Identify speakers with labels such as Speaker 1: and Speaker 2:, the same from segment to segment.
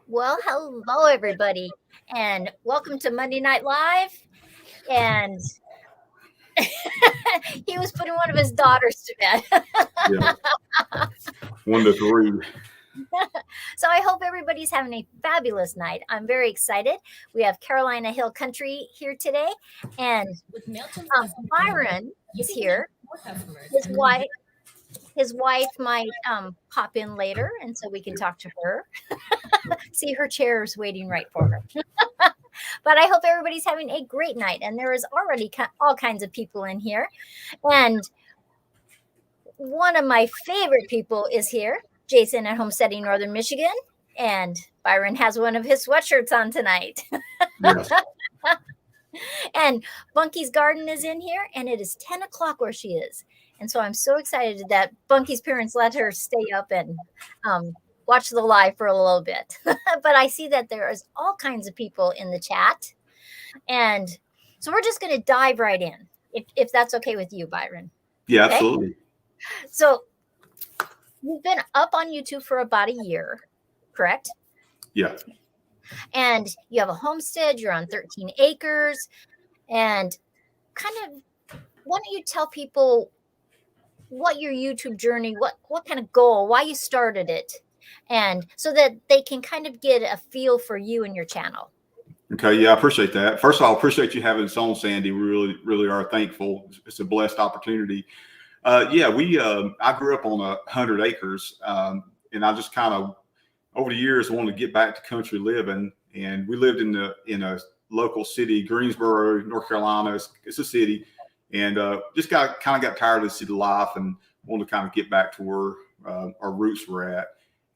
Speaker 1: Well, hello everybody, and welcome to Monday Night Live. And he was putting one of his daughters to bed.
Speaker 2: Yeah, 1 to 3.
Speaker 1: So I hope everybody's having a fabulous night. I'm very excited. We have Carolina Hill Country here today, and Byron is here. His wife, his wife might pop in later, and so we can talk to her. See, her chair is waiting right for her. But I hope everybody's having a great night. And there is already all kinds of people in here. And one of my favorite people is here, Jason at Homesteading, Northern Michigan. And Byron has one of his sweatshirts on tonight.
Speaker 2: Yes.
Speaker 1: And Bunky's Garden is in here, and it is 10 o'clock where she is. And so I'm so excited that Bunky's parents let her stay up and watch the live for a little bit. But I see that there is all kinds of people in the chat. And so we're just going to dive right in, if that's okay with you, Byron.
Speaker 2: Yeah,
Speaker 1: Okay?
Speaker 2: absolutely.
Speaker 1: So you've been up on YouTube for about a year, correct?
Speaker 2: Yeah.
Speaker 1: And you have a homestead, you're on 13 acres. And kind of, why don't you tell people what your YouTube journey, what kind of goal, why you started it, and so that they can kind of get a feel for you and your channel.
Speaker 2: Okay. Yeah, I appreciate that. First of all, I appreciate you having us on, Sandy. We really are thankful. It's a blessed opportunity. I grew up on 100 acres, and I just kind of over the years wanted to get back to country living. And we lived in a local city, Greensboro, North Carolina. It's a city, and just kind of got tired of the city life and wanted to kind of get back to where our roots were at.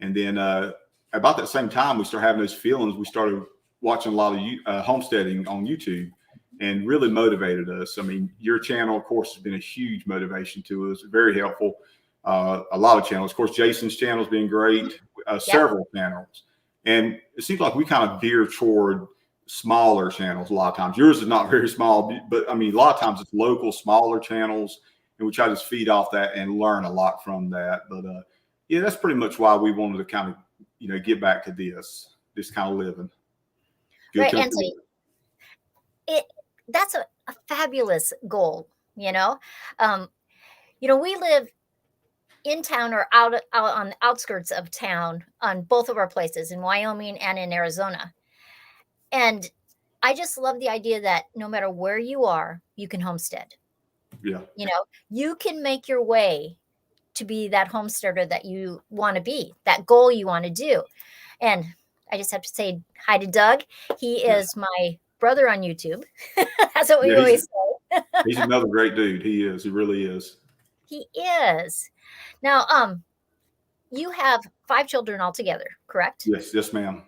Speaker 2: And then about that same time, we started having those feelings. We started watching a lot of homesteading on YouTube, and really motivated us. I mean, your channel, of course, has been a huge motivation to us, very helpful. A lot of channels. Of course, Jason's channel has been great, several channels. And it seems like we kind of veer toward smaller channels a lot of times. Yours is not very small, but I mean, a lot of times it's local, smaller channels, and we try to just feed off that and learn a lot from that. But yeah, that's pretty much why we wanted to kind of, get back to this kind of living. Good
Speaker 1: right. And so that's a fabulous goal, we live in town or out on the outskirts of town on both of our places, in Wyoming and in Arizona. And I just love the idea that no matter where you are, you can homestead.
Speaker 2: Yeah.
Speaker 1: You can make your way to be that homesteader that you want to be, that goal you want to do. And I just have to say hi to Doug. He is my brother on YouTube. That's what we always say.
Speaker 2: He's another great dude. He is. He really is.
Speaker 1: He is. Now, you have 5 children altogether, correct?
Speaker 2: Yes, ma'am.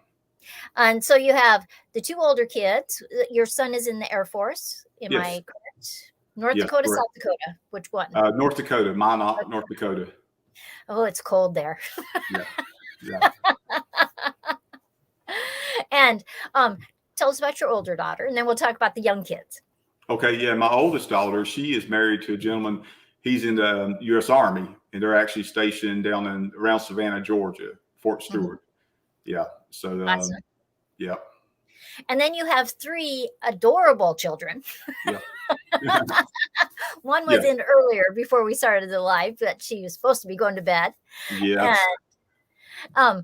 Speaker 1: And so you have the 2 older kids. Your son is in the Air Force. Am I correct? North Dakota,
Speaker 2: correct.
Speaker 1: South Dakota. Which one?
Speaker 2: North Dakota. Minot, North Dakota.
Speaker 1: Oh, it's cold there.
Speaker 2: Yeah.
Speaker 1: And tell us about your older daughter, and then we'll talk about the young kids.
Speaker 2: Okay. Yeah. My oldest daughter, she is married to a gentleman. He's in the U.S. Army, and they're actually stationed down around Savannah, Georgia, Fort Stewart. Mm-hmm. Yeah. So,
Speaker 1: awesome.
Speaker 2: Yeah.
Speaker 1: And then you have 3 adorable children.
Speaker 2: Yeah.
Speaker 1: One was in earlier before we started the live, but she was supposed to be going to bed.
Speaker 2: Yeah.
Speaker 1: And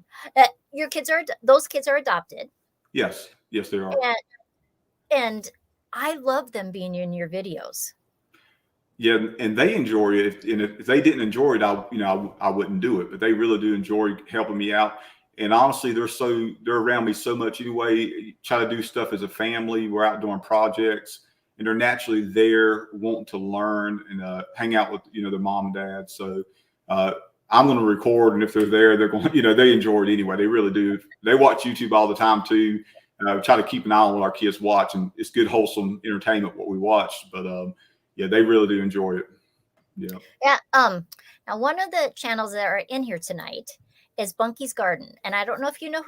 Speaker 1: those kids are adopted.
Speaker 2: Yes, they are.
Speaker 1: And I love them being in your videos.
Speaker 2: Yeah, and they enjoy it. And if they didn't enjoy it, I wouldn't do it. But they really do enjoy helping me out. And honestly, they're around me so much anyway. Try to do stuff as a family. We're out doing projects, and they're naturally there wanting to learn and hang out with their mom and dad. So I'm going to record, and if they're there, they're going. They enjoy it anyway. They really do. They watch YouTube all the time too. Try to keep an eye on what our kids watch, and it's good, wholesome entertainment what we watch. But yeah, they really do enjoy it. Yeah.
Speaker 1: Yeah. Now, one of the channels that are in here tonight is Bunky's Garden, and I don't know if you know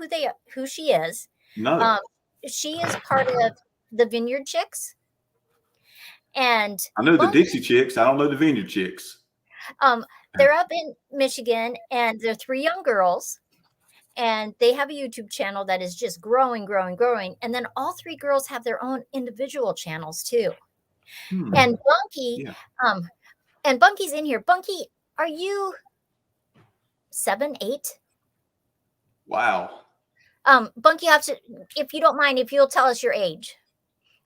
Speaker 1: who she is.
Speaker 2: No.
Speaker 1: She is part of the Vineyard Chicks, and
Speaker 2: I know the Dixie Chicks. I don't know the Vineyard Chicks.
Speaker 1: They're up in Michigan, and they're 3 young girls, and they have a YouTube channel that is just growing, growing, growing. And then all three girls have their own individual channels too. And Bunky,
Speaker 2: Yeah.
Speaker 1: and Bunky's in here. Bunky, are you 7, 8?
Speaker 2: Wow.
Speaker 1: Bunky, you have to, if you don't mind, if you'll tell us your age.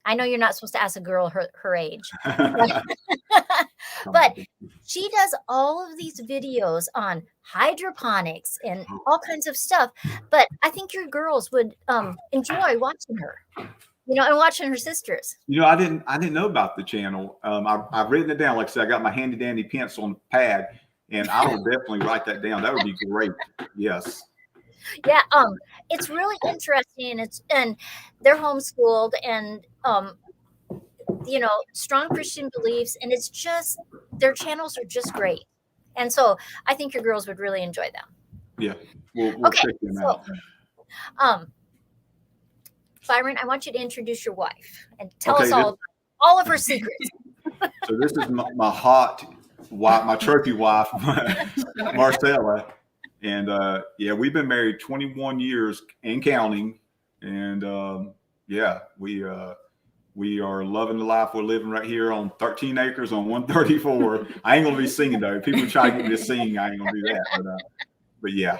Speaker 1: I know you're not supposed to ask a girl her age, but she does all of these videos on hydroponics and all kinds of stuff. But I think your girls would enjoy watching her, and watching her sisters.
Speaker 2: I didn't know about the channel. I've written it down. Like I said, I got my handy dandy pencil and pad, and I will definitely write that down. That would be great. Yes.
Speaker 1: Yeah, it's really interesting. And they're homeschooled, and strong Christian beliefs, and it's just their channels are just great. And so I think your girls would really enjoy them.
Speaker 2: Yeah, we'll check them out.
Speaker 1: Byron, I want you to introduce your wife and tell us all of her secrets.
Speaker 2: So this is my hot wife, my trophy wife, Marcella. And we've been married 21 years and counting. And we are loving the life we're living right here on 13 acres on 134. I ain't gonna be singing though. People try to get me to sing, I ain't gonna do that. But yeah.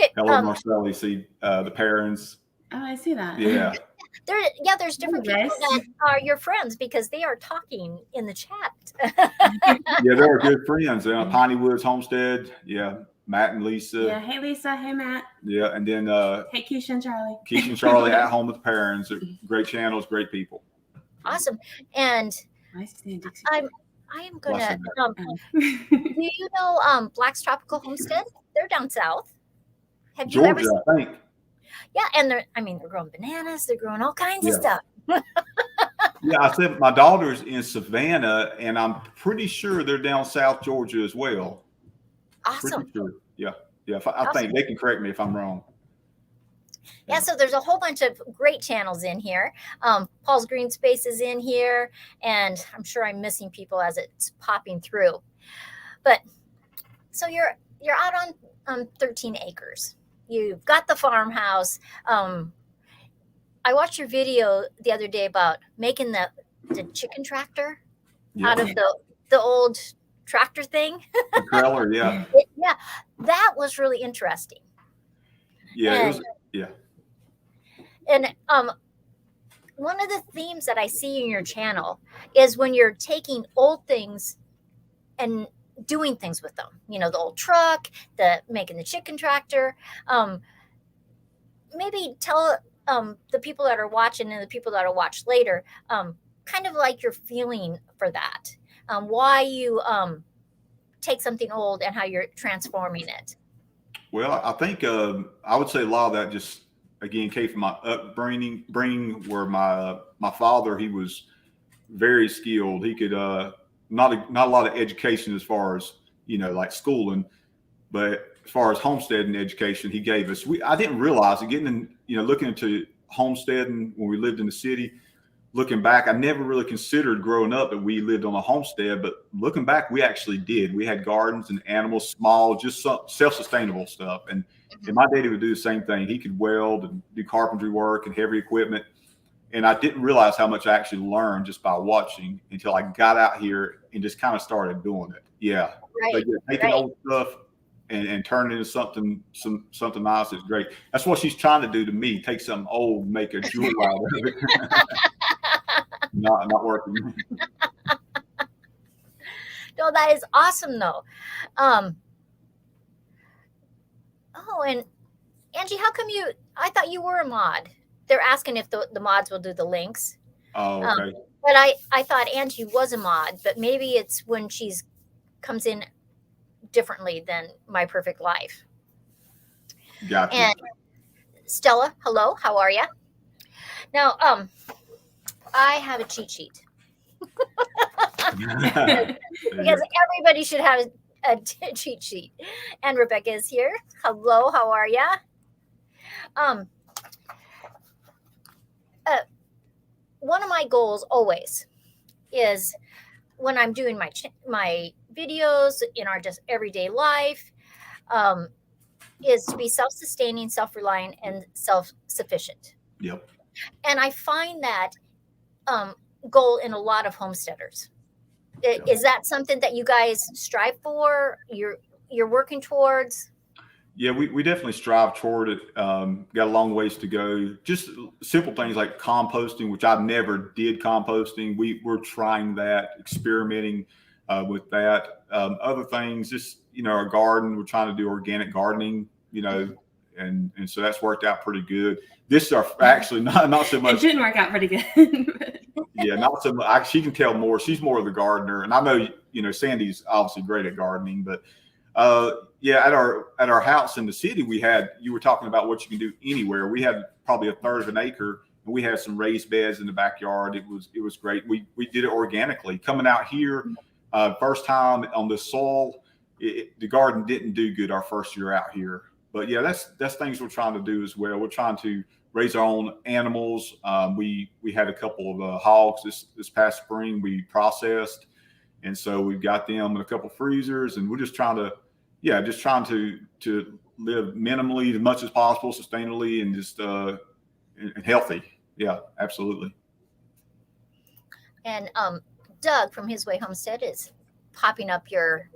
Speaker 1: Okay,
Speaker 2: hello, Marcella. You see the parents.
Speaker 3: Oh, I see that.
Speaker 2: Yeah.
Speaker 1: There's different people that are your friends because they are talking in the chat.
Speaker 2: Yeah, they're good friends. Piney Woods Homestead. Yeah, Matt and Lisa.
Speaker 3: Yeah, hey Lisa, hey Matt.
Speaker 2: Yeah, and then
Speaker 3: hey Keisha and Charlie.
Speaker 2: Keisha and Charlie at home with the parents. They're great channels, great people.
Speaker 1: Awesome. And
Speaker 3: nice to see you, Dixie.
Speaker 1: I am gonna. Do you know Black's Tropical Homestead? They're down south. Have you ever seen?
Speaker 2: I think.
Speaker 1: Yeah, and they're growing bananas. They're growing all kinds of stuff.
Speaker 2: Yeah, I said my daughter's in Savannah, and I'm pretty sure they're down South Georgia as well.
Speaker 1: Awesome.
Speaker 2: Sure. Yeah. I think they can correct me if I'm wrong.
Speaker 1: Yeah, so there's a whole bunch of great channels in here. Paul's Green Space is in here, and I'm sure I'm missing people as it's popping through. But so you're out on 13 acres. You've got the farmhouse. I watched your video the other day about making the chicken tractor out of the old tractor thing.
Speaker 2: The trailer, yeah.
Speaker 1: Yeah, that was really interesting.
Speaker 2: Yeah,
Speaker 1: And one of the themes that I see in your channel is when you're taking old things and doing things with them, the old truck, making the chicken tractor. Maybe tell the people that are watching and the people that will watch later, kind of like your feeling for that, why you take something old and how you're transforming it.
Speaker 2: Well, I think I would say a lot of that just again came from my upbringing, where my father, he was very skilled. He could not a lot of education as far as like schooling, but as far as homesteading education, he gave us. I didn't realize it, getting in, looking into homesteading when we lived in the city. Looking back, I never really considered growing up that we lived on a homestead, but looking back, we actually did. We had gardens and animals, small, just some self-sustainable stuff. And my daddy would do the same thing. He could weld and do carpentry work and heavy equipment. And I didn't realize how much I actually learned just by watching until I got out here and just kind of started doing it. Yeah.
Speaker 1: Right.
Speaker 2: Taking old stuff and turn it into something nice is great. That's what she's trying to do to me. Take something old, make a jewel out of it. Not working.
Speaker 1: No, that is awesome though. And Angie, how come I thought you were a mod. They're asking if the mods will do the links.
Speaker 2: Oh, okay.
Speaker 1: But I thought Angie was a mod, but maybe it's when she's comes in differently than My Perfect Life.
Speaker 2: Gotcha.
Speaker 1: And Stella, hello, how are you? Now, I have a cheat sheet. Because everybody should have a cheat sheet. And Rebecca is here. Hello, how are you? One of my goals always is when I'm doing my videos in our just everyday life, is to be self-sustaining, self-reliant, and self-sufficient.
Speaker 2: Yep.
Speaker 1: And I find that goal in a lot of homesteaders. Is that something that you guys strive for? You're working towards?
Speaker 2: Yeah, we definitely strive toward it. Got a long ways to go. Just simple things like composting, which I never did composting. We're trying that, experimenting with that. Other things, just, our garden, we're trying to do organic gardening, and so that's worked out pretty good. This are actually not so much.
Speaker 3: It didn't work out pretty good.
Speaker 2: Yeah, not so much. She can tell more. She's more of the gardener, and I know, Sandy's obviously great at gardening, but yeah, at our house in the city, you were talking about what you can do anywhere. We had probably a third of an acre, and we had some raised beds in the backyard. It was great. We did it organically. Coming out here, first time on the soil, the garden didn't do good our first year out here. But yeah, that's things we're trying to do as well. We're trying to raise our own animals. We had a couple of hogs this past spring we processed, and so we've got them in a couple freezers, and we're just trying to live minimally as much as possible, sustainably, and just and healthy. Yeah, absolutely.
Speaker 1: And Doug from His Way Homestead is popping up your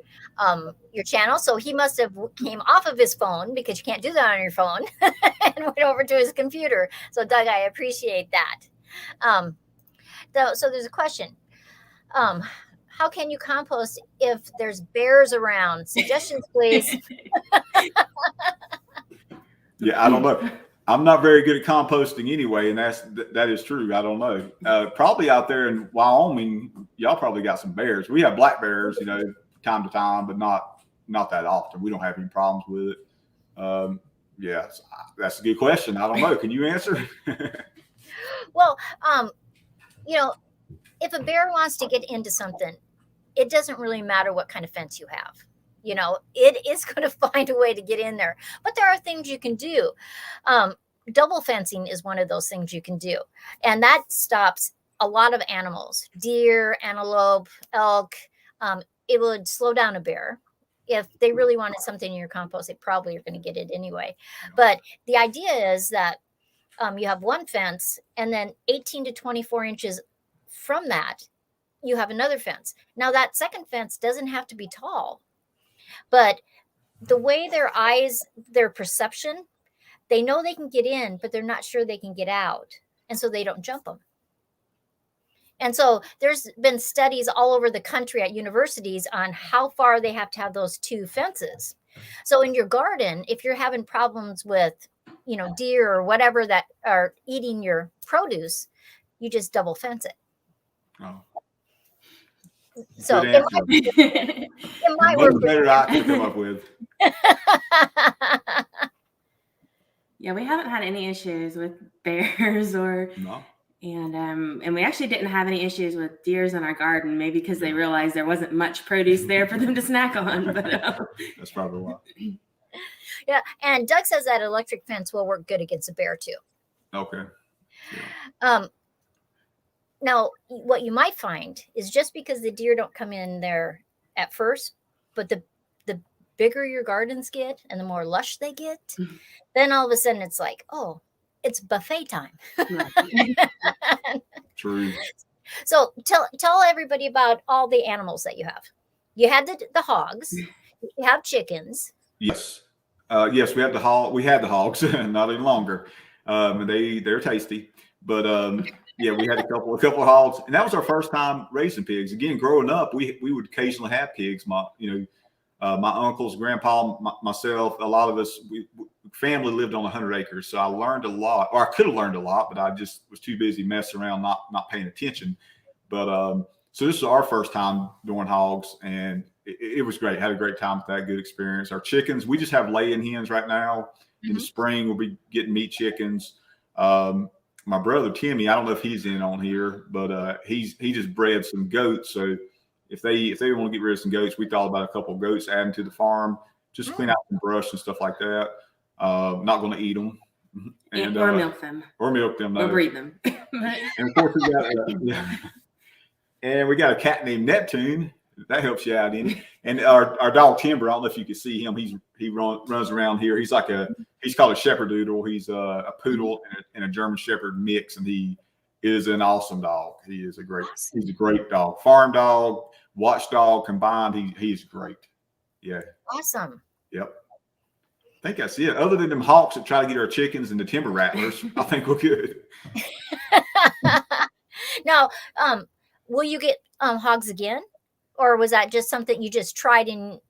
Speaker 1: channel, so he must have came off of his phone, because you can't do that on your phone, and went over to his computer. So Doug, I appreciate that. So there's a question. How can you compost if there's bears around? Suggestions, please.
Speaker 2: Yeah, I don't know. I'm not very good at composting anyway, and that is true. I don't know. Probably out there in Wyoming, y'all probably got some bears. We have black bears, time to time, but not that often. We don't have any problems with it. Yeah, that's a good question. I don't know. Can you answer?
Speaker 1: Well, if a bear wants to get into something, it doesn't really matter what kind of fence you have. It is going to find a way to get in there. But there are things you can do. Double fencing is one of those things you can do. And that stops a lot of animals, deer, antelope, elk. It would slow down a bear. If they really wanted something in your compost, they probably are going to get it anyway. But the idea is that you have one fence, and then 18 to 24 inches from that, you have another fence. Now, that second fence doesn't have to be tall, but the way their perception, they know they can get in, but they're not sure they can get out. And so they don't jump them. And so there's been studies all over the country at universities on how far they have to have those two fences. So in your garden, if you're having problems with, deer or whatever that are eating your produce, you just double fence it.
Speaker 2: Oh.
Speaker 1: So it might work
Speaker 2: better I can come up with.
Speaker 3: Yeah, we haven't had any issues with bears
Speaker 2: No.
Speaker 3: And we actually didn't have any issues with deers in our garden, maybe because they realized there wasn't much produce there for them to snack on. But
Speaker 2: that's probably why.
Speaker 1: Yeah, and Doug says that electric fence will work good against a bear too.
Speaker 2: Okay.
Speaker 1: Yeah. Now, what you might find is just because the deer don't come in there at first, but the bigger your gardens get and the more lush they get, then all of a sudden it's like, oh, it's buffet time.
Speaker 2: True.
Speaker 1: So tell everybody about all the animals that you have. You had the hogs. You have chickens.
Speaker 2: Yes. Yes, we have the hog. We had the hogs, not any longer. They're tasty, but yeah, we had a couple of hogs, and that was our first time raising pigs. Again, growing up, we would occasionally have pigs. My uncles, grandpa, myself, a lot of us, family lived on 100 acres. So I learned a lot, or I could have learned a lot, but I just was too busy messing around, not paying attention. But so this is our first time doing hogs, and it was great. Had a great time with that. Good experience. Our chickens, we just have laying hens right now. In the spring, we'll be getting meat chickens. My brother Timmy, I don't know if he's in on here, but he just bred some goats. So if they want to get rid of some goats, we thought about a couple of goats adding to the farm, just clean out some brush and stuff like that. Not going to eat them. And,
Speaker 3: or milk them.
Speaker 2: Or milk them.
Speaker 3: Or breed them.
Speaker 2: And of course we got and we got a cat named Neptune. that helps you out, in. And our dog Timber, I don't know if you can see him. He runs around here. He's like he's called a Shepherdoodle. He's a poodle and a German Shepherd mix, and he is an awesome dog. He's a great dog. Farm dog, watchdog combined. He's great. Yeah.
Speaker 1: Awesome.
Speaker 2: Yep. I think that's it. Other than them hawks that try to get our chickens and the timber rattlers, I think we're good.
Speaker 1: Now, will you get hogs again, or was that just something you just tried and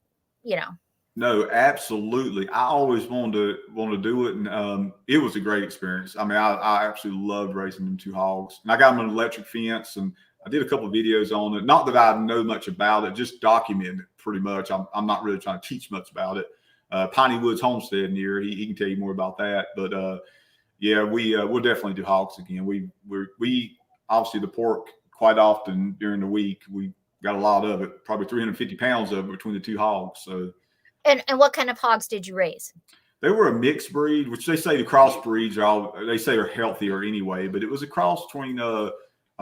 Speaker 2: No, absolutely. I always wanted to do it, and it was a great experience. I mean, I absolutely loved raising them 2 hogs, and I got them an electric fence, and I did a couple of videos on it. Not that I know much about it, just documenting it pretty much. I'm not really trying to teach much about it. Piney Woods Homestead near, he can tell you more about that. But yeah, we'll definitely do hogs again. We obviously the pork quite often during the week. We got a lot of it, probably 350 pounds of it between the 2 hogs. So.
Speaker 1: And what kind of hogs did you raise? They
Speaker 2: were a mixed breed, which they say the crossbreeds they say are healthier anyway. But it was a cross between I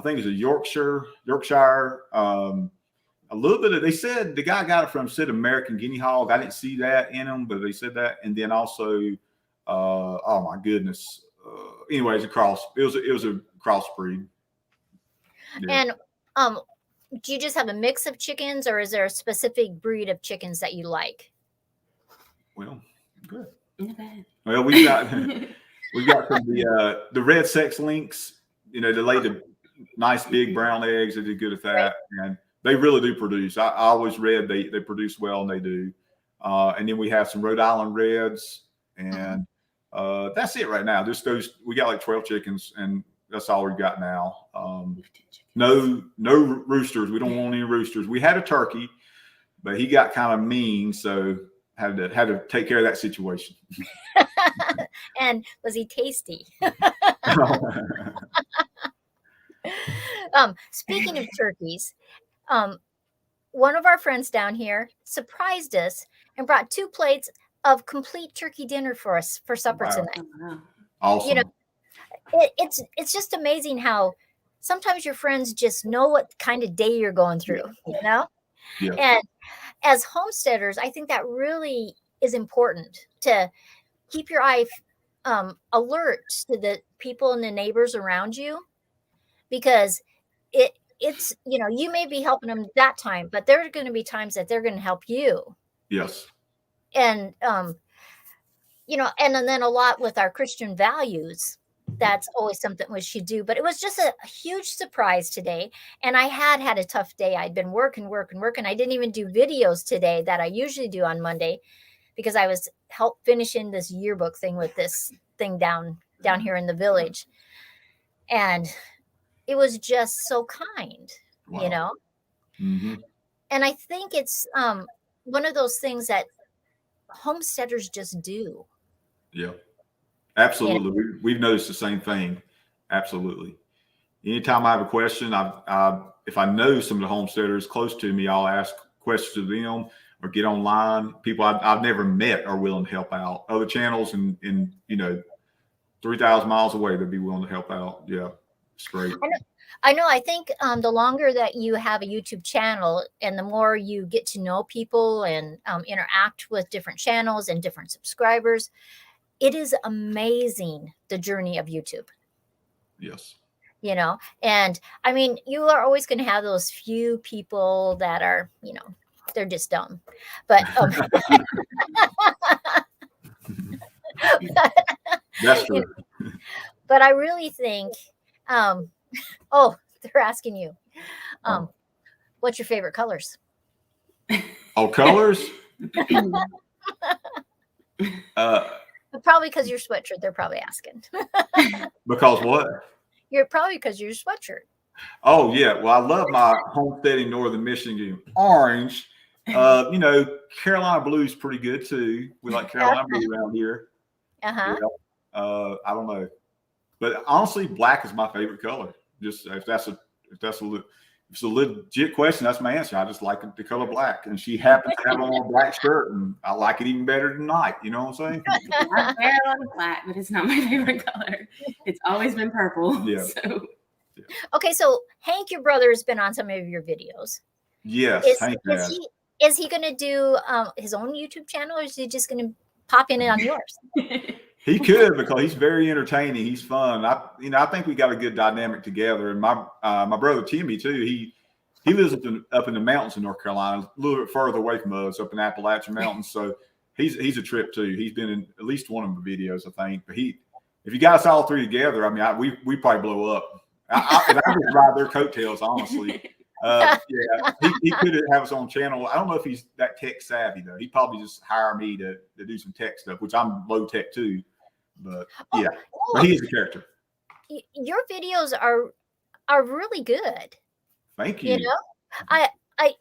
Speaker 2: think it's a Yorkshire, a little bit of, they said the guy got it from said American Guinea hog. I didn't see that in them, but they said that. And then also, oh my goodness. Anyways, it was a crossbreed.
Speaker 1: Yeah. And do you just have a mix of chickens, or is there a specific breed of chickens that you like?
Speaker 2: Well, good.
Speaker 3: Okay.
Speaker 2: Well, we've got some the red sex links. They lay the nice big brown eggs. They do good at that, right. And they really do produce. I always read they produce well, and they do. And then we have some Rhode Island Reds, and that's it right now. We got like 12 chickens, and that's all we've got now. No roosters. We don't want any roosters. We had a turkey, but he got kind of mean, so had to take care of that situation.
Speaker 1: And was he tasty? Speaking of turkeys, one of our friends down here surprised us and brought 2 plates of complete turkey dinner for us for supper tonight.
Speaker 3: Wow.
Speaker 2: Awesome.
Speaker 1: It's just amazing how sometimes your friends just know what kind of day you're going through,
Speaker 2: Yeah.
Speaker 1: And as homesteaders, I think that really is important to keep your eye alert to the people and the neighbors around you, because it's you may be helping them that time, but there are going to be times that they're going to help you.
Speaker 2: Yes.
Speaker 1: And and then a lot with our Christian values. That's always something we should do. But it was just a huge surprise today. And I had a tough day. I'd been working. I didn't even do videos today that I usually do on Monday, because I was finishing this yearbook thing with this thing down here in the village. And it was just so kind,
Speaker 2: Wow. Mm-hmm.
Speaker 1: And I think it's one of those things that homesteaders just do.
Speaker 2: Yeah. Absolutely. We've noticed the same thing. Absolutely. Anytime I have a question, if I know some of the homesteaders close to me, I'll ask questions of them or get online. People I've never met are willing to help out. Other channels in 3,000 miles away, they'd be willing to help out. Yeah, it's great.
Speaker 1: I know. I think the longer that you have a YouTube channel and the more you get to know people and interact with different channels and different subscribers, it is amazing, the journey of YouTube.
Speaker 2: Yes.
Speaker 1: And I mean, you are always going to have those few people that are, they're just dumb. But
Speaker 2: that's true.
Speaker 1: But I really think, oh, they're asking you, what's your favorite colors?
Speaker 2: Oh, colors?
Speaker 1: Probably because your sweatshirt. They're probably asking.
Speaker 2: Because what?
Speaker 1: Probably because your sweatshirt.
Speaker 2: Oh yeah. Well, I love my Homesteading Northern Michigan orange. Carolina blue is pretty good too. We like Carolina blue around here.
Speaker 1: Uh-huh.
Speaker 2: Yeah. I don't know, but honestly, black is my favorite color. Just if it's a legit question, that's my answer. I just like the color black, and she happens to have on a black shirt, and I like it even better tonight. You know what I'm saying?
Speaker 3: I wear a lot of black, but it's not my favorite color. It's always been purple.
Speaker 2: Yeah.
Speaker 3: So.
Speaker 1: Okay, so Hank, your brother, has been on some of your videos.
Speaker 2: Yes, Hank
Speaker 1: Is
Speaker 2: has.
Speaker 1: is he going to do his own YouTube channel, or is he just going to pop in it on yours?
Speaker 2: He could, because he's very entertaining. He's fun. I think we got a good dynamic together. And my brother Timmy too. He lives up in the mountains in North Carolina, a little bit further away from us, up in Appalachian Mountains. So he's a trip too. He's been in at least one of the videos, I think. But if you got us all three together, I mean, we probably blow up. I just ride their coattails, honestly. Yeah, he could have his own channel. I don't know if he's that tech savvy though. He'd probably just hire me to do some tech stuff, which I'm low tech too. But yeah, but he's a character.
Speaker 1: Your videos are really good.
Speaker 2: Thank you.
Speaker 1: You know, I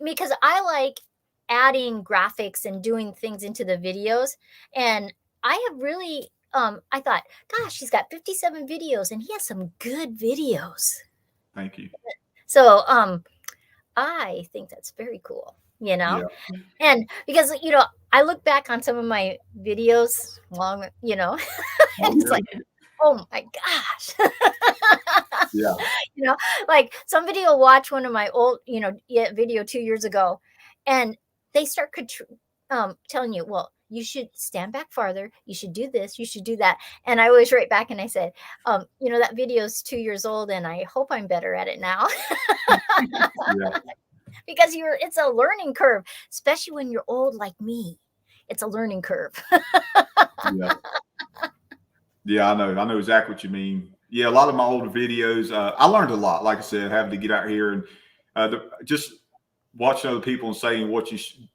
Speaker 1: because I like adding graphics and doing things into the videos, and I have really I thought, gosh, he's got 57 videos and he has some good videos.
Speaker 2: Thank you.
Speaker 1: So I think that's very cool, you know.
Speaker 2: Yeah.
Speaker 1: And because, you know, I look back on some of my videos long, you know, and it's like, oh my gosh.
Speaker 2: Yeah.
Speaker 1: You know, like somebody will watch one of my old, you know, video 2 years ago, and they start telling you, well, you should stand back farther. You should do this. You should do that. And I always write back and I said, you know, that video is 2 years old and I hope I'm better at it now.
Speaker 2: Yeah.
Speaker 1: Because it's a learning curve, especially when you're old like me. It's a learning curve.
Speaker 2: Yeah. Yeah, I know exactly what you mean. Yeah, a lot of my older videos, I learned a lot. Like I said, having to get out here and just watching other people and saying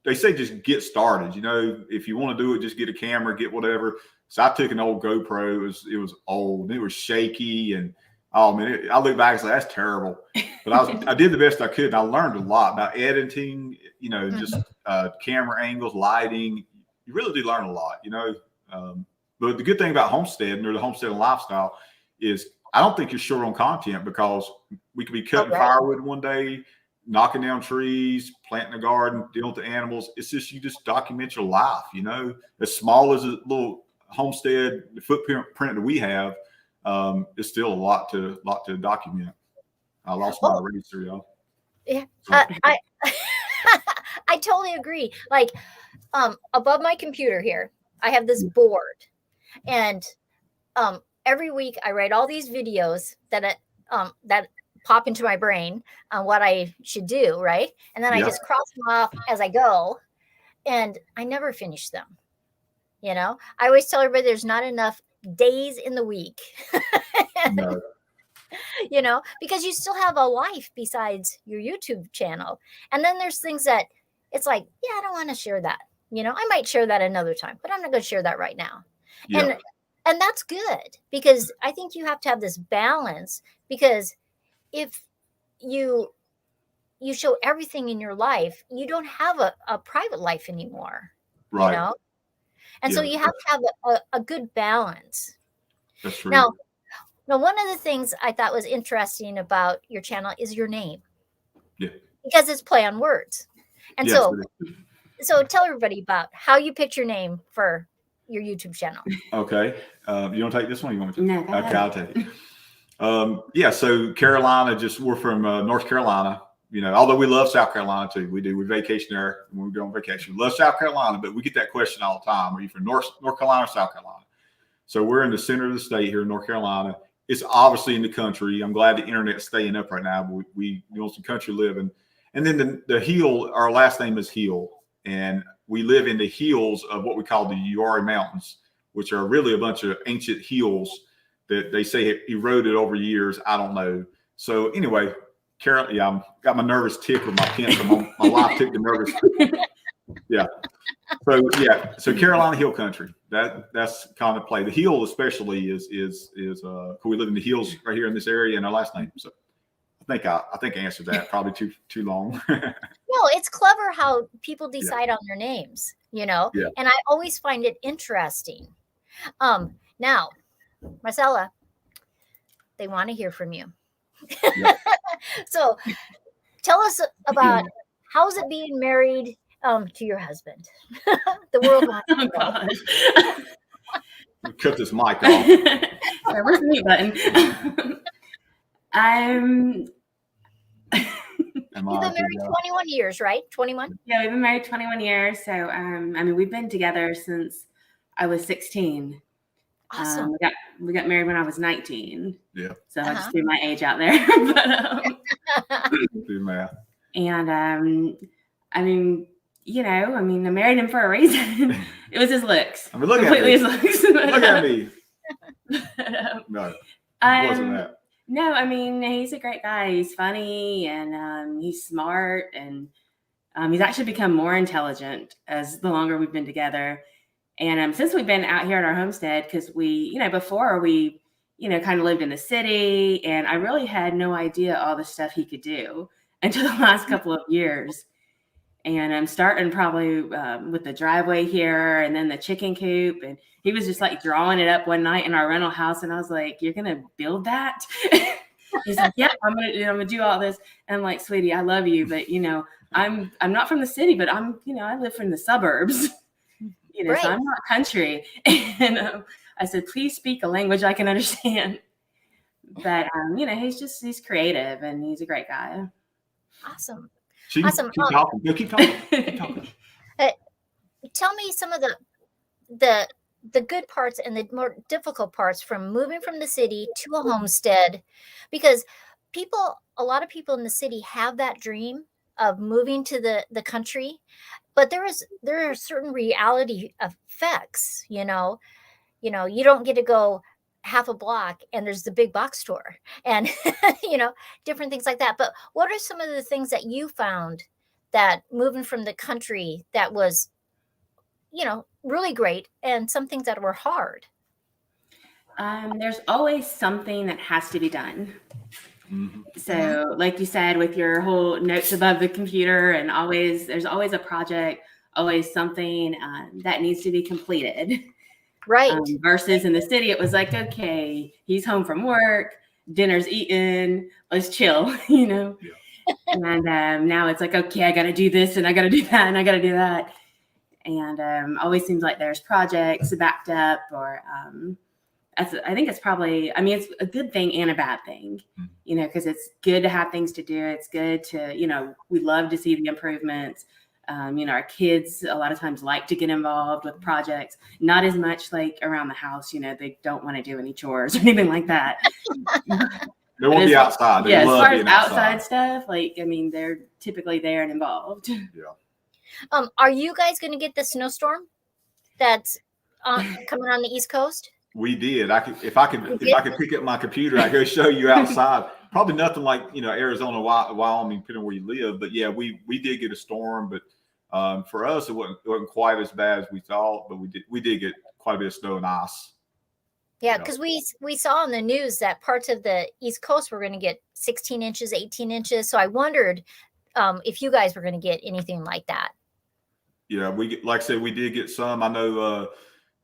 Speaker 2: they say just get started. You know, if you want to do it, just get a camera, get whatever. So I took an old GoPro. It was old. It was shaky, and oh man, I look back and say that's terrible. But I did the best I could, and I learned a lot about editing. You know, just camera angles, lighting. You really do learn a lot. You know. But the good thing about homesteading or the homesteading lifestyle is I don't think you're short on content, because we could be cutting firewood one day, knocking down trees, planting a garden, dealing with the animals. It's just, you just document your life, you know, as small as a little homestead, the footprint that we have, it's still a lot to document. I lost my eraser, y'all.
Speaker 1: Yeah. I totally agree. Like, above my computer here, I have this board, and every week I write all these videos that pop into my brain on what I should do, right? And then I just cross them off as I go, and I never finish them. You know, I always tell everybody there's not enough days in the week.
Speaker 2: No.
Speaker 1: You know, because you still have a life besides your YouTube channel. And then there's things that it's like, yeah, I don't want to share that. You know, I might share that another time, but I'm not going to share that right now. Yeah. And that's good, because I think you have to have this balance, because if you show everything in your life, you don't have a private life anymore. Right. You know? And so you have to have a good balance.
Speaker 2: That's true.
Speaker 1: Now, one of the things I thought was interesting about your channel is your name.
Speaker 2: Yeah.
Speaker 1: Because it's play on words. And so tell everybody about how you picked your name for your YouTube channel. Okay.
Speaker 2: You want to take this one? You want me to?
Speaker 3: No.
Speaker 2: Okay, I'll take it. Yeah. So Carolina, we're from North Carolina. You know, although we love South Carolina too. We do. We vacation there when we go on vacation. We love South Carolina, but we get that question all the time. Are you from North Carolina or South Carolina? So we're in the center of the state here in North Carolina. It's obviously in the country. I'm glad the internet's staying up right now, but we want some country living. And then the Hill, our last name is Hill. And we live in the hills of what we call the Uari Mountains, which are really a bunch of ancient hills that they say eroded over years. I don't know. So anyway, Carol, yeah, I've got my nervous tick with my pen. So my wife took the nervous. Yeah. So Carolina Hill Country. That's kind of play. The Hill especially is we live in the hills right here in this area, and our last name. So I think I answered that. Probably too long.
Speaker 1: No, it's clever how people decide on their names, you know. Yeah. And I always find it interesting. Now, Marcella, they want to hear from you. Yeah. So tell us about how's it being married to your husband. The world wants to know.
Speaker 2: Oh, gosh. Cut this mic off.
Speaker 3: Where's the mute button? I'm
Speaker 1: You've been married 21 years, right? 21?
Speaker 3: Yeah, we've been married 21 years. So, I mean, we've been together since I was 16.
Speaker 1: Awesome.
Speaker 3: We got married when I was 19.
Speaker 2: Yeah.
Speaker 3: So I just threw my age out there. But,
Speaker 2: do math.
Speaker 3: And I mean, I married him for a reason. It was his looks.
Speaker 2: I mean, look
Speaker 3: completely
Speaker 2: at me.
Speaker 3: his looks.
Speaker 2: Look at me. No, it wasn't that.
Speaker 3: No, I mean, he's a great guy. He's funny and he's smart, and he's actually become more intelligent as the longer we've been together. And since we've been out here at our homestead, because we, before we, kind of lived in the city, and I really had no idea all the stuff he could do until the last couple of years. And I'm starting probably with the driveway here and then the chicken coop. And he was just like drawing it up one night in our rental house. And I was like, "You're going to build that?" He's like, "Yeah, I'm gonna do all this." And I'm like, "Sweetie, I love you, but I'm not from the city, but I live in the suburbs,
Speaker 1: Right.
Speaker 3: So I'm not country." And I said, "Please speak a language I can understand." But he's creative and he's a great guy.
Speaker 1: Awesome.
Speaker 2: Keep
Speaker 1: Awesome.
Speaker 2: talking. No, keep talking. Keep talking.
Speaker 1: Tell me some of the good parts and the more difficult parts from moving from the city to a homestead, because a lot of people in the city have that dream of moving to the country, but there are certain reality effects. You don't get to go half a block and there's the big box store and different things like that. But what are some of the things that you found that moving from the country that was really great, and some things that were hard?
Speaker 3: There's always something that has to be done.
Speaker 2: Mm-hmm.
Speaker 3: So like you said, with your whole notes above the computer, and there's always a project, always something that needs to be completed.
Speaker 1: Right.
Speaker 3: Versus in the city, it was like, okay, he's home from work, dinner's eaten, let's chill,
Speaker 2: Yeah.
Speaker 3: And now it's like, okay, I got to do this and I got to do that and I got to do that. And always seems like there's projects backed up, or I think it's probably, it's a good thing and a bad thing, because it's good to have things to do. It's good to, we love to see the improvements. Our kids a lot of times like to get involved with projects, not as much like around the house. They don't want to do any chores or anything like that.
Speaker 2: They want to be outside.
Speaker 3: As far as outside stuff, they're typically there and involved.
Speaker 2: Yeah.
Speaker 1: Are you guys going to get the snowstorm that's coming on the East Coast?
Speaker 2: We did. If I could pick up my computer, I could show you outside. Probably nothing like Arizona, Wyoming, depending on where you live. But yeah, we did get a storm, but for us it wasn't quite as bad as we thought. But we did get quite a bit of snow and ice.
Speaker 1: Yeah, because we saw on the news that parts of the East Coast were going to get 16 inches, 18 inches. So I wondered if you guys were going to get anything like that.
Speaker 2: Yeah, like I said, we did get some. I know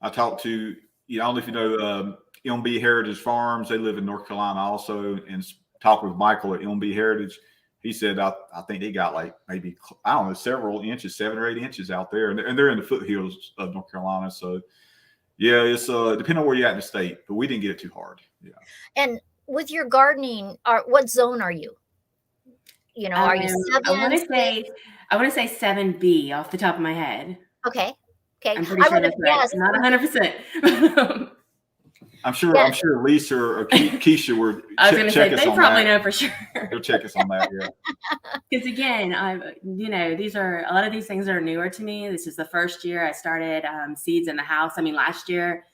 Speaker 2: I talked to, I don't know if you know MB Heritage Farms. They live in North Carolina also, and talked with Michael at MB Heritage. He said, I think they got like maybe, I don't know, several inches, 7 or 8 inches out there. And they're in the foothills of North Carolina. So yeah, it's depending on where you're at in the state, but we didn't get it too hard. Yeah. And
Speaker 1: with your gardening, what zone are you? Are you 7?
Speaker 3: I want to say 7B off the top of my head.
Speaker 1: Okay.
Speaker 3: I'm pretty sure that's right. Not 100%.
Speaker 2: I'm sure Lisa or Keisha were.
Speaker 3: I was going to say they probably know for sure.
Speaker 2: They'll check us on that. Yeah.
Speaker 3: Because again, a lot of these things are newer to me. This is the first year I started seeds in the house. Last year,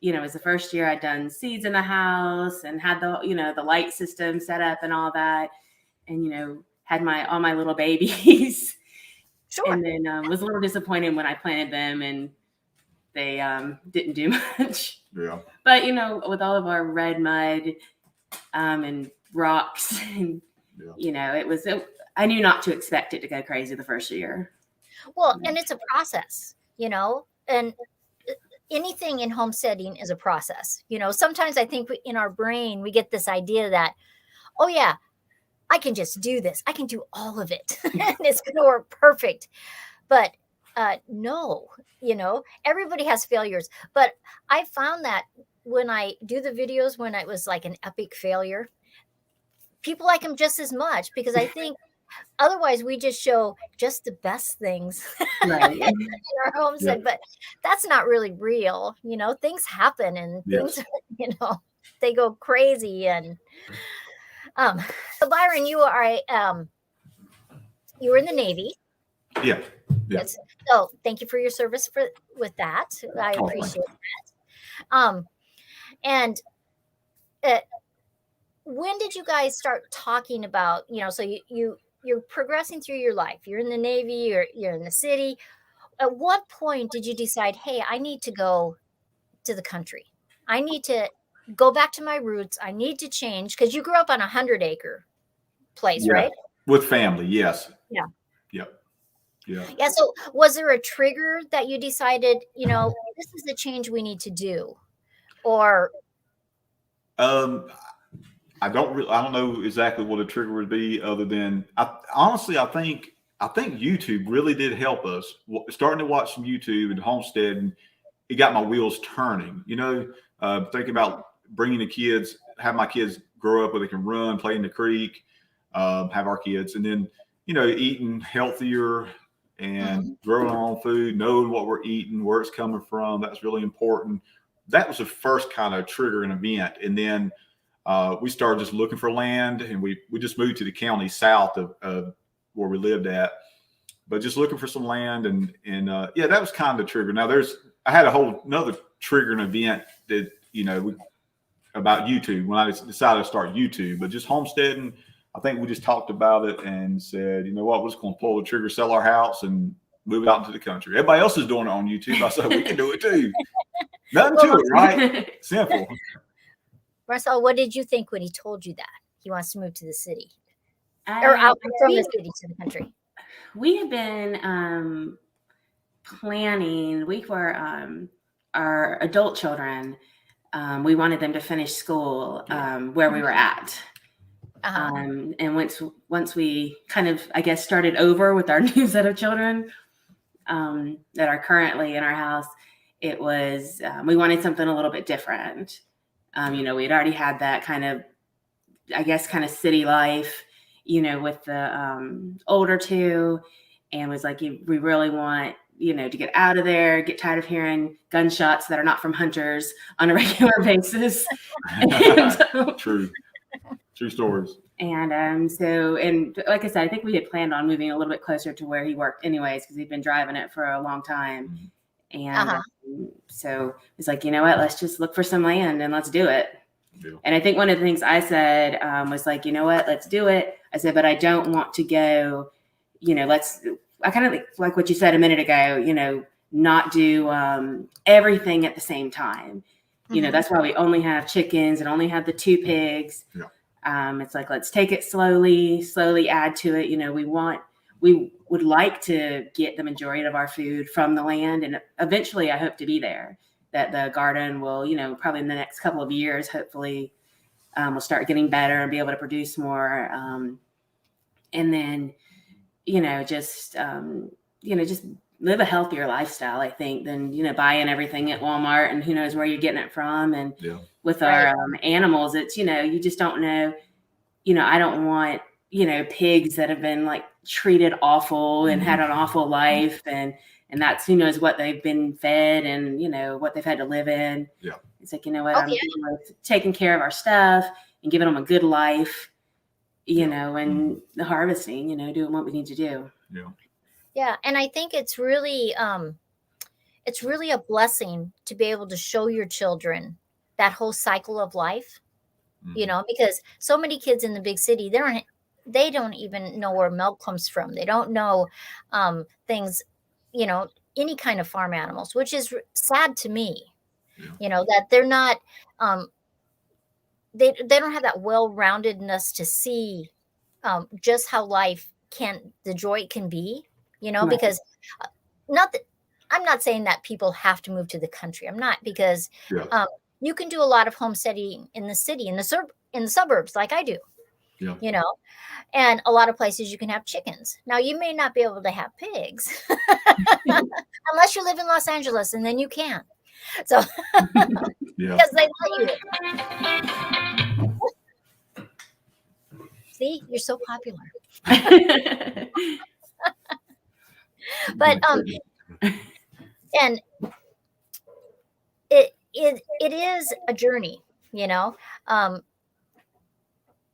Speaker 3: it was the first year I'd done seeds in the house and had the light system set up and all that, and had all my little babies.
Speaker 1: Sure.
Speaker 3: And then was a little disappointed when I planted them and they didn't do much.
Speaker 2: Yeah.
Speaker 3: But with all of our red mud and rocks, and I knew not to expect it to go crazy the first year.
Speaker 1: Well, and it's a process, and anything in homesteading is a process. Sometimes I think in our brain we get this idea that, oh yeah, I can just do this. I can do all of it and it's going to work perfect. But no, everybody has failures. But I found that when I do the videos, when it was like an epic failure, people like them just as much, because I think Otherwise, we just show just the best things
Speaker 3: Right.
Speaker 1: in our homestead, but that's not really real. Things happen and things, they go crazy. And so Byron, you were in the Navy.
Speaker 2: Yeah.
Speaker 1: Yes. So thank you for your service with that. I appreciate that. And when did you guys start talking about, so you're progressing through your life. You're in the Navy, you're in the city. At what point did you decide, hey, I need to go to the country? I need to go back to my roots. I need to change, because you grew up on a 100-acre place, right?
Speaker 2: With family, yes.
Speaker 1: Yeah.
Speaker 2: Yep. Yeah.
Speaker 1: Yeah. So was there a trigger that you decided, this is the change we need to do? Or
Speaker 2: I don't know exactly what a trigger would be, other than honestly, I think YouTube really did help us. Starting to watch some YouTube and Homestead, and it got my wheels turning. Thinking about bringing the kids, have my kids grow up where they can run, play in the creek, have our kids, and then eating healthier and growing our own food, knowing what we're eating, where it's coming from. That's really important. That was the first kind of triggering event, and then we started just looking for land, and we just moved to the county south of where we lived at, but just looking for some land, and that was kind of the trigger. Now I had a whole another triggering event that about YouTube, when I decided to start YouTube, but just homesteading. I think we just talked about it and said, you know what, we're just going to pull the trigger, sell our house, and move it out into the country. Everybody else is doing it on YouTube. I said, we can do it too. Nothing to it, right? Simple.
Speaker 1: Marcella, what did you think when he told you that he wants to move to the city, or out from the city to the country?
Speaker 3: We have been planning. We were our adult children. We wanted them to finish school where we were at. And once we kind of, I guess, started over with our new set of children that are currently in our house, it was we wanted something a little bit different. We had already had that kind of, I guess, kind of city life, with the older two, and was like, we really want, to get out of there, get tired of hearing gunshots that are not from hunters on a regular basis.
Speaker 2: True stories.
Speaker 3: And so like I said, I think we had planned on moving a little bit closer to where he worked anyways, because he'd been driving it for a long time. And so it's like, you know what, let's just look for some land and let's do it. Yeah. And I think one of the things I said was like, you know what, let's do it. I said, but I don't want to go, I kind of like what you said a minute ago, not do everything at the same time. That's why we only have chickens and only have the 2 pigs. Yeah. It's like, let's take it slowly add to it. We would like to get the majority of our food from the land. And eventually I hope to be there, that the garden will, probably in the next couple of years, hopefully we'll start getting better and be able to produce more. And then, just live a healthier lifestyle, I think, than, buying everything at Walmart and who knows where you're getting it from. And with our animals, it's, you just don't know, I don't want, pigs that have been like treated awful and had an awful life. And that's, who knows what they've been fed and, what they've had to live in. Yeah. It's like, I'm taking care of our stuff and giving them a good life, and the harvesting, doing what we need to do. Yeah.
Speaker 1: Yeah. And I think it's really a blessing to be able to show your children that whole cycle of life, because so many kids in the big city, they don't even know where milk comes from. They don't know things, any kind of farm animals, which is sad to me, that they're not, they don't have that well-roundedness to see just how the joy it can be, because I'm not saying that people have to move to the country. I'm not, because you can do a lot of homesteading in the city, in the suburbs, like I do. Yeah. And a lot of places you can have chickens. Now, you may not be able to have pigs unless you live in Los Angeles, and then you can. So, because they let you. See, you're so popular. But and it is a journey, you know.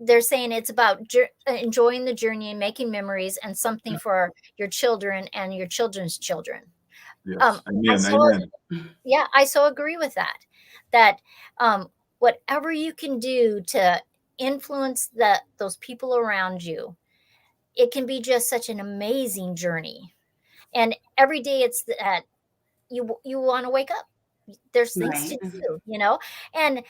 Speaker 1: They're saying it's about enjoying the journey and making memories and something for your children and your children's children.
Speaker 2: Yes. Amen.
Speaker 1: Yeah, I so agree with that. That whatever you can do to influence those people around you, it can be just such an amazing journey. And every day it's that you want to wake up. There's things to do, you know, and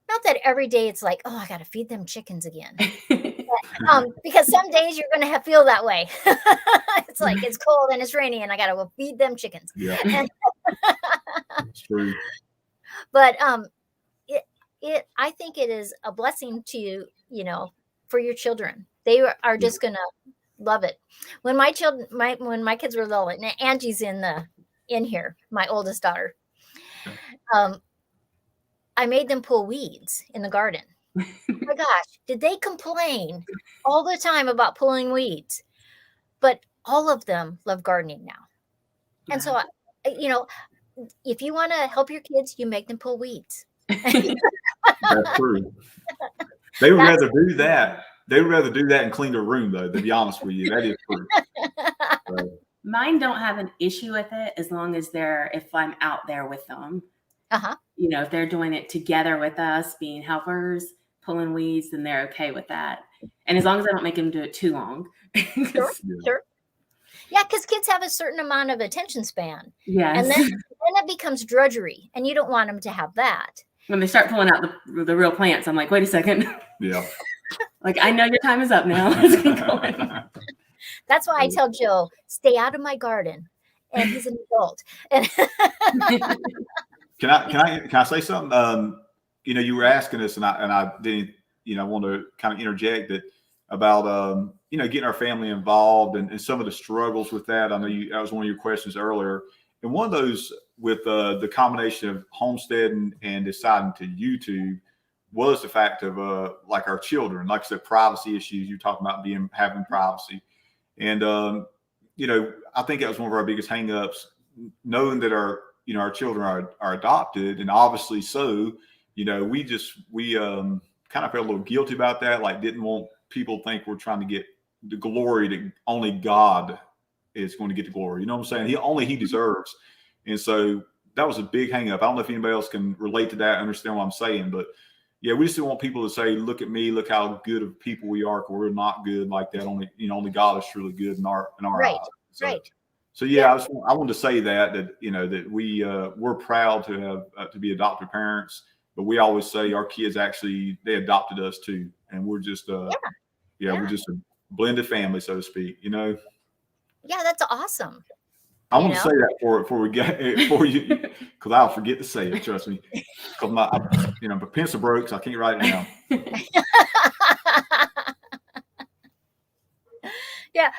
Speaker 1: not that every day it's like, oh, I got to feed them chickens again. But, because some days you're going to feel that way. It's like it's cold and it's rainy and I got to go feed them chickens.
Speaker 2: Yeah, it's true.
Speaker 1: But I think it is a blessing to you know, for your children. They are just going to love it. When my kids were little, and Angie's in here, my oldest daughter. I made them pull weeds in the garden. Oh my gosh, did they complain all the time about pulling weeds? But all of them love gardening now. And so, you know, if you want to help your kids, you make them pull weeds.
Speaker 2: That's true. They would rather do that. They would rather do that and clean their room, though, to be honest with you. That is true. So.
Speaker 3: Mine don't have an issue with it as long as if I'm out there with them. You know, if they're doing it together with us, being helpers, pulling weeds, then they're okay with that. And as long as I don't make them do it too long.
Speaker 1: Sure. Yeah, because kids have a certain amount of attention span.
Speaker 3: Yes.
Speaker 1: And then it becomes drudgery, and you don't want them to have that.
Speaker 3: When they start pulling out the real plants, I'm like, wait a second.
Speaker 2: Yeah.
Speaker 3: Like, I know your time is up now. Let's keep going.
Speaker 1: That's why I tell Joe, stay out of my garden. And he's an adult.
Speaker 2: Can I say something? You know, you were asking us, and I didn't, you know, want to kind of interject that about you know, getting our family involved and some of the struggles with that. I know that was one of your questions earlier, and one of those with the combination of homesteading and deciding to YouTube was the fact of like our children, like I said, privacy issues. You're talking about having privacy, and you know, I think that was one of our biggest hangups, knowing that our children are adopted, and obviously so, you know, we kind of felt a little guilty about that, like didn't want people to think we're trying to get the glory that only God is going to get the glory. You know what I'm saying? He deserves. And so that was a big hang up. I don't know if anybody else can relate to that, understand what I'm saying, but yeah, we just didn't want people to say, look at me, look how good of people we are, because we're not good like that. Only God is truly good in our
Speaker 1: right,
Speaker 2: eyes. So,
Speaker 1: right.
Speaker 2: So yeah, I wanted to say that you know, that we're proud to have to be adopted parents, but we always say our kids actually, they adopted us too, and we're just we're just a blended family, so to speak. You know. Yeah,
Speaker 1: that's awesome.
Speaker 2: I want to say that before we get for you, because I'll forget to say it. Trust me, because my pencil broke, so I can't write it down.
Speaker 1: Yeah.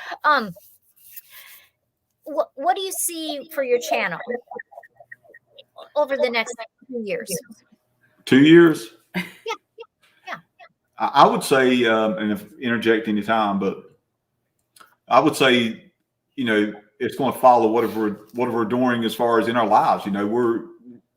Speaker 1: What do you see for your channel over the next 2 years?
Speaker 2: 2 years?
Speaker 1: Yeah.
Speaker 2: I would say, and if interject any time, but I would say, you know, it's going to follow whatever we're doing as far as in our lives. You know,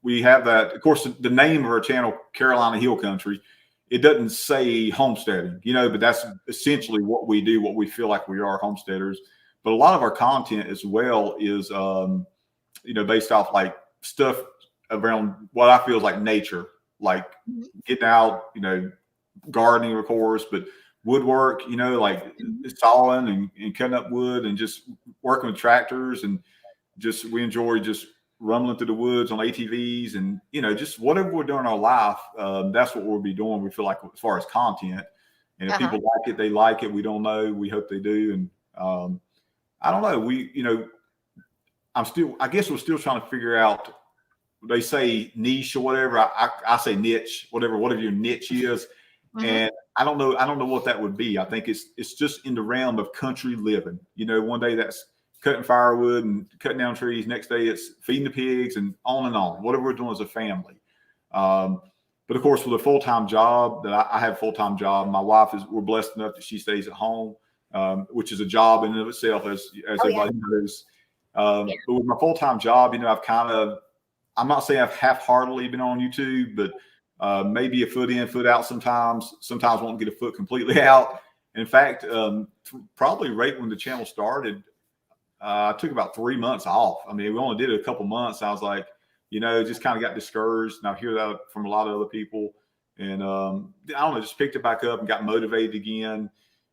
Speaker 2: we have that. Of course, the name of our channel, Carolina Hill Country, it doesn't say homesteading, you know, but that's essentially what we do, what we feel like we are, homesteaders. But a lot of our content as well is, you know, based off like stuff around what I feel is like nature, like getting out, you know, gardening, of course, but woodwork, you know, like sawing and cutting up wood and just working with tractors, and just we enjoy just rumbling through the woods on ATVs, and you know, just whatever we're doing in our life, that's what we'll be doing. We feel like as far as content, and if people like it, they like it. We don't know. We hope they do, and I don't know. You know, I guess we're still trying to figure out. They say niche or whatever. I say niche, whatever your niche is. And I don't know what that would be. I think it's just in the realm of country living. You know, one day that's cutting firewood and cutting down trees. Next day it's feeding the pigs, and on. Whatever we're doing as a family. But of course, with a full-time job that I have a full-time job, my wife we're blessed enough that she stays at home. which is a job in and of itself, as everybody knows. But with my full-time job, I'm not saying I've half-heartedly been on YouTube, but maybe a foot in, foot out sometimes. Sometimes won't get a foot completely out. In fact, probably right when the channel started, I took about 3 months off. I mean, we only did it a couple months. I was like, just kind of got discouraged. And I hear that from a lot of other people. And I don't know, just picked it back up and got motivated again.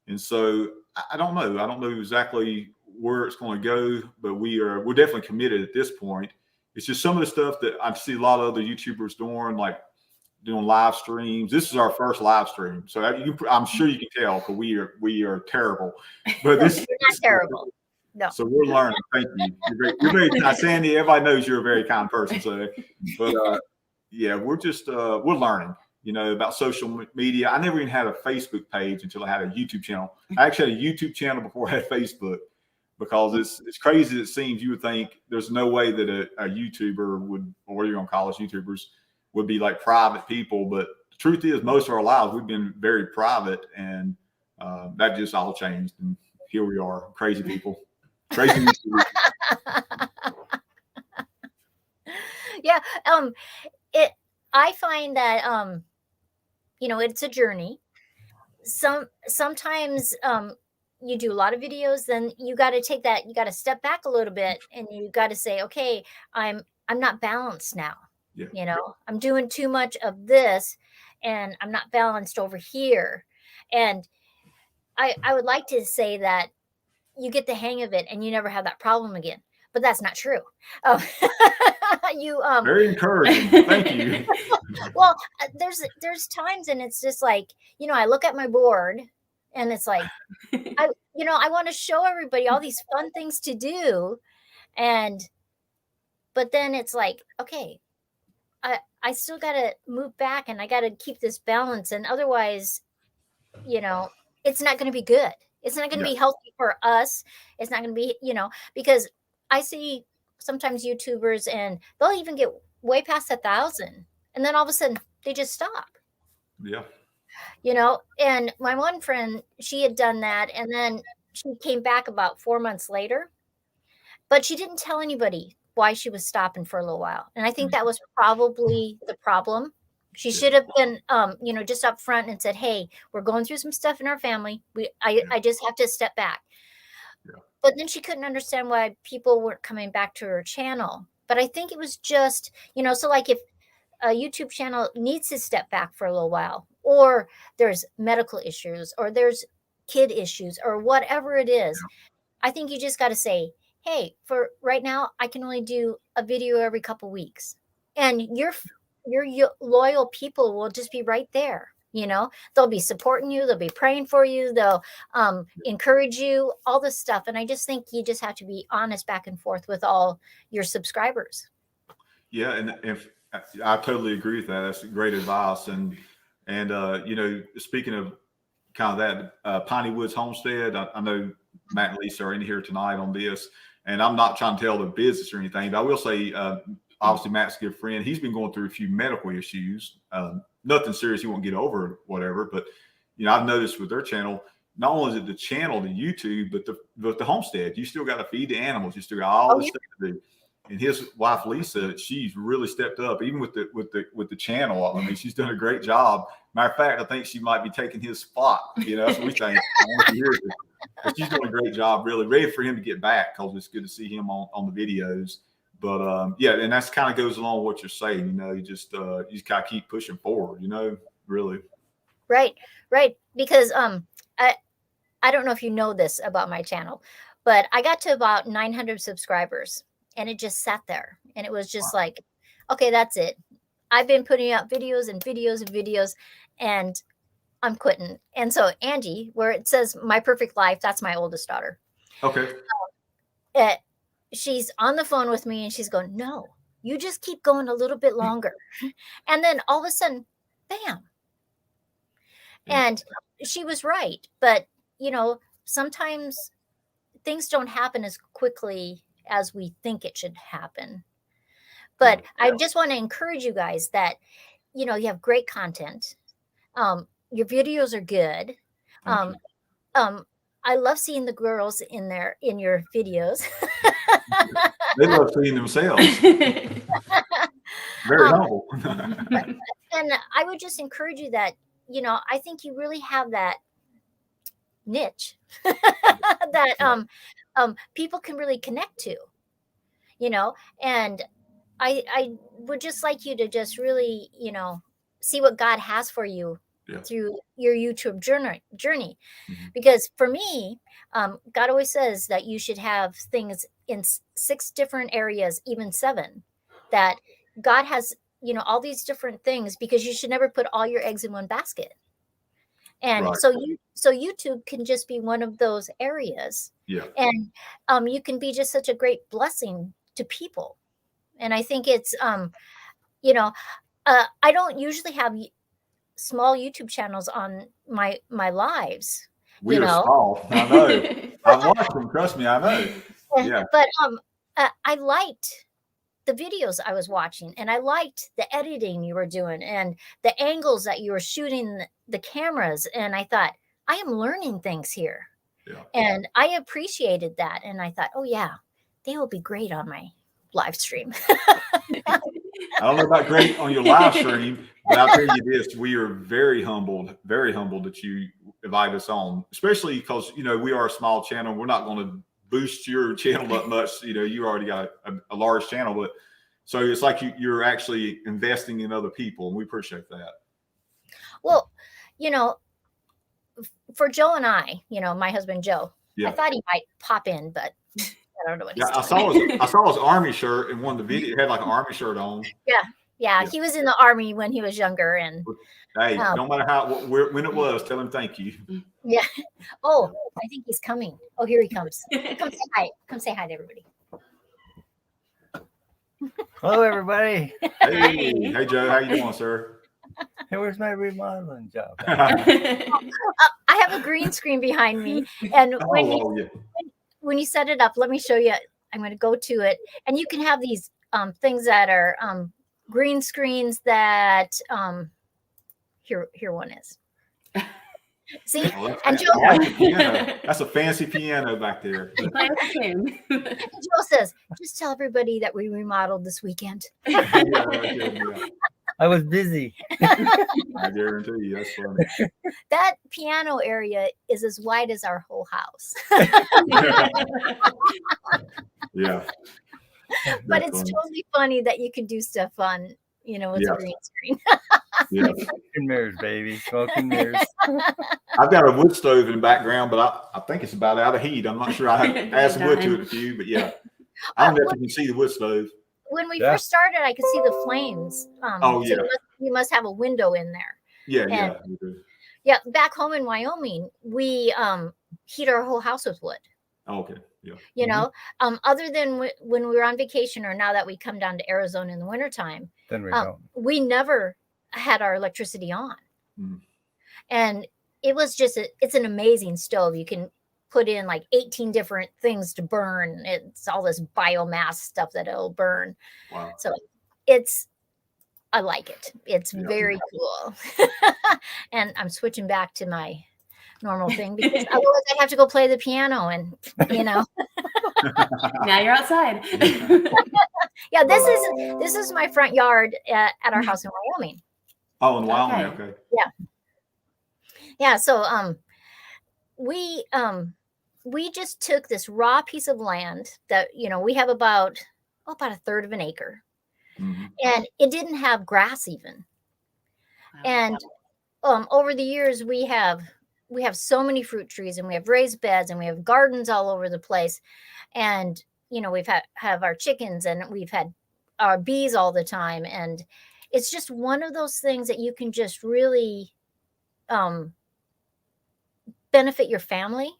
Speaker 2: And so I don't know. I don't know exactly where it's going to go, but we're definitely committed at this point. It's just some of the stuff that I see a lot of other YouTubers doing, like doing live streams. This is our first live stream, so I'm sure you can tell, but we are terrible. But this is
Speaker 1: not terrible. No.
Speaker 2: So we're learning. Thank you. You're very kind, Sandy. Everybody knows you're a very kind person. So, but we're just we're learning. About social media. I never even had a Facebook page until I had a YouTube channel. I actually had a YouTube channel before I had Facebook, because it's crazy as it seems. You would think there's no way that a YouTuber would, or what you're going to call us, YouTubers, would be like private people. But the truth is, most of our lives we've been very private, and that just all changed. And here we are, crazy people, crazy YouTubers.
Speaker 1: Yeah. I find that it's a journey. Sometimes you do a lot of videos, then you got to take that, you got to step back a little bit, and you got to say, okay, I'm not balanced now.
Speaker 2: Yeah.
Speaker 1: I'm doing too much of this, and I'm not balanced over here. And I would like to say that you get the hang of it and you never have that problem again, but that's not true.
Speaker 2: Very encouraging. Thank you.
Speaker 1: Well, there's times, and it's just like, I look at my board, and it's like, I want to show everybody all these fun things to do. But then it's like, okay, I still got to move back, and I got to keep this balance. And otherwise, it's not going to be good. It's not going to be healthy for us. It's not going to be, because I see sometimes YouTubers, and they'll even get way past 1,000. And then all of a sudden they just stop.
Speaker 2: Yeah.
Speaker 1: And my one friend, she had done that, and then she came back about 4 months later, but she didn't tell anybody why she was stopping for a little while. And I think that was probably the problem. She should have been, just up front and said, hey, we're going through some stuff in our family. I just have to step back. Yeah. But then she couldn't understand why people weren't coming back to her channel. But I think it was just, so like if a YouTube channel needs to step back for a little while, or there's medical issues, or there's kid issues, or whatever it is, I think you just got to say, hey, for right now, I can only do a video every couple weeks. And your loyal people will just be right there. They'll be supporting you. They'll be praying for you. They'll encourage you, all this stuff. And I just think you just have to be honest back and forth with all your subscribers.
Speaker 2: Yeah. And if I totally agree with that. That's great advice. And speaking of kind of that, Piney Woods Homestead, I know Matt and Lisa are in here tonight on this, and I'm not trying to tell the business or anything, but I will say, obviously Matt's a good friend. He's been going through a few medical issues, nothing serious. He won't get over or whatever, but I've noticed with their channel, not only is it the channel, the YouTube, but the homestead, you still got to feed the animals. You still got all this stuff to do. And his wife, Lisa, she's really stepped up, even with the channel. I mean, she's done a great job. Matter of fact, I think she might be taking his spot. That's what we think. But she's doing a great job, really ready for him to get back, because it's good to see him on the videos. But and that's kind of goes along with what you're saying. You just gotta keep pushing forward. Really. Right.
Speaker 1: Because I don't know if you know this about my channel, but I got to about 900 subscribers. And it just sat there, and it was just like, okay, that's it. I've been putting out videos and videos and videos, and I'm quitting. And so Angie, where it says My Perfect Life, that's my oldest daughter.
Speaker 2: Okay.
Speaker 1: She's on the phone with me, and she's going, no, you just keep going a little bit longer. And then all of a sudden, bam. And she was right. But, sometimes things don't happen as quickly as we think it should happen. But I just want to encourage you guys that, you have great content. Your videos are good. I love seeing the girls in your videos.
Speaker 2: They love seeing themselves. Very humble.
Speaker 1: And I would just encourage you that, I think you really have that niche that people can really connect to, and I would just like you to just really, see what God has for you through your YouTube journey. Mm-hmm. Because for me, God always says that you should have things in 6 different areas, even 7, that God has, all these different things, because you should never put all your eggs in one basket. And
Speaker 2: right.
Speaker 1: so YouTube can just be one of those areas.
Speaker 2: Yeah.
Speaker 1: And you can be just such a great blessing to people. And I think it's, I don't usually have small YouTube channels on my lives.
Speaker 2: We are small. I know. I've watched them. Trust me, I know. Yeah.
Speaker 1: But I liked the videos I was watching, and I liked the editing you were doing and the angles that you were shooting the cameras. And I thought, I am learning things here.
Speaker 2: Yeah.
Speaker 1: And I appreciated that. And I thought, oh yeah, they will be great on my live stream.
Speaker 2: I don't know about great on your live stream, but I'll tell you this: we are very humbled that you invite us on, especially because we are a small channel. We're not going to boost your channel up much. You already got a large channel, but so it's like you're actually investing in other people, and we appreciate that.
Speaker 1: Well, for Joe and I, my husband Joe, I thought he might pop in, but I don't know what he's doing.
Speaker 2: I saw his army shirt in one of the videos. He had like an army shirt on.
Speaker 1: Yeah. He was in the army when he was younger, and
Speaker 2: hey, no matter when it was, tell him thank you.
Speaker 1: Yeah. Oh, I think he's coming. Oh, here he comes. Come say hi. Come say hi to everybody.
Speaker 4: Hello, everybody.
Speaker 2: Hey, Joe. How you doing, sir?
Speaker 4: Hey, where's my remodeling job?
Speaker 1: I have a green screen behind me, and when you set it up, let me show you. I'm going to go to it, and you can have these things that are green screens that here one is. See, and Joe,
Speaker 2: that's a fancy piano back there.
Speaker 1: Joe says, just tell everybody that we remodeled this weekend.
Speaker 4: I was busy.
Speaker 2: I guarantee you, that's funny.
Speaker 1: That piano area is as wide as our whole house.
Speaker 2: Yeah.
Speaker 1: But it's totally funny that you can do stuff on, with a green screen.
Speaker 2: Yeah.
Speaker 4: Smoke and mirrors, baby. Smoke and mirrors.
Speaker 2: I've got a wood stove in the background, but I think it's about out of heat. I'm not sure. I have added wood to it a few, but yeah. I don't know if you can see the wood stove.
Speaker 1: When we first started, I could see the flames. So you must have a window in there.
Speaker 2: Yeah.
Speaker 1: Yeah. Back home in Wyoming, we heat our whole house with wood.
Speaker 2: Oh, okay. Yeah.
Speaker 1: Other than when we were on vacation, or now that we come down to Arizona in the wintertime,
Speaker 4: Then we don't.
Speaker 1: We never had our electricity on.
Speaker 2: Mm.
Speaker 1: And it was it's an amazing stove. You can put in like 18 different things to burn. It's all this biomass stuff that it'll burn.
Speaker 2: Wow.
Speaker 1: So I like it. It's very cool. And I'm switching back to my normal thing, because otherwise I have to go play the piano, and
Speaker 3: now you're outside.
Speaker 1: Yeah, this is my front yard at our house in Wyoming.
Speaker 2: Oh, in Wyoming, okay.
Speaker 1: Yeah. So we just took this raw piece of land that we have about a third of an acre, and it didn't have grass even. And over the years we have so many fruit trees, and we have raised beds, and we have gardens all over the place. And, we've have our chickens, and we've had our bees all the time. And it's just one of those things that you can just really benefit your family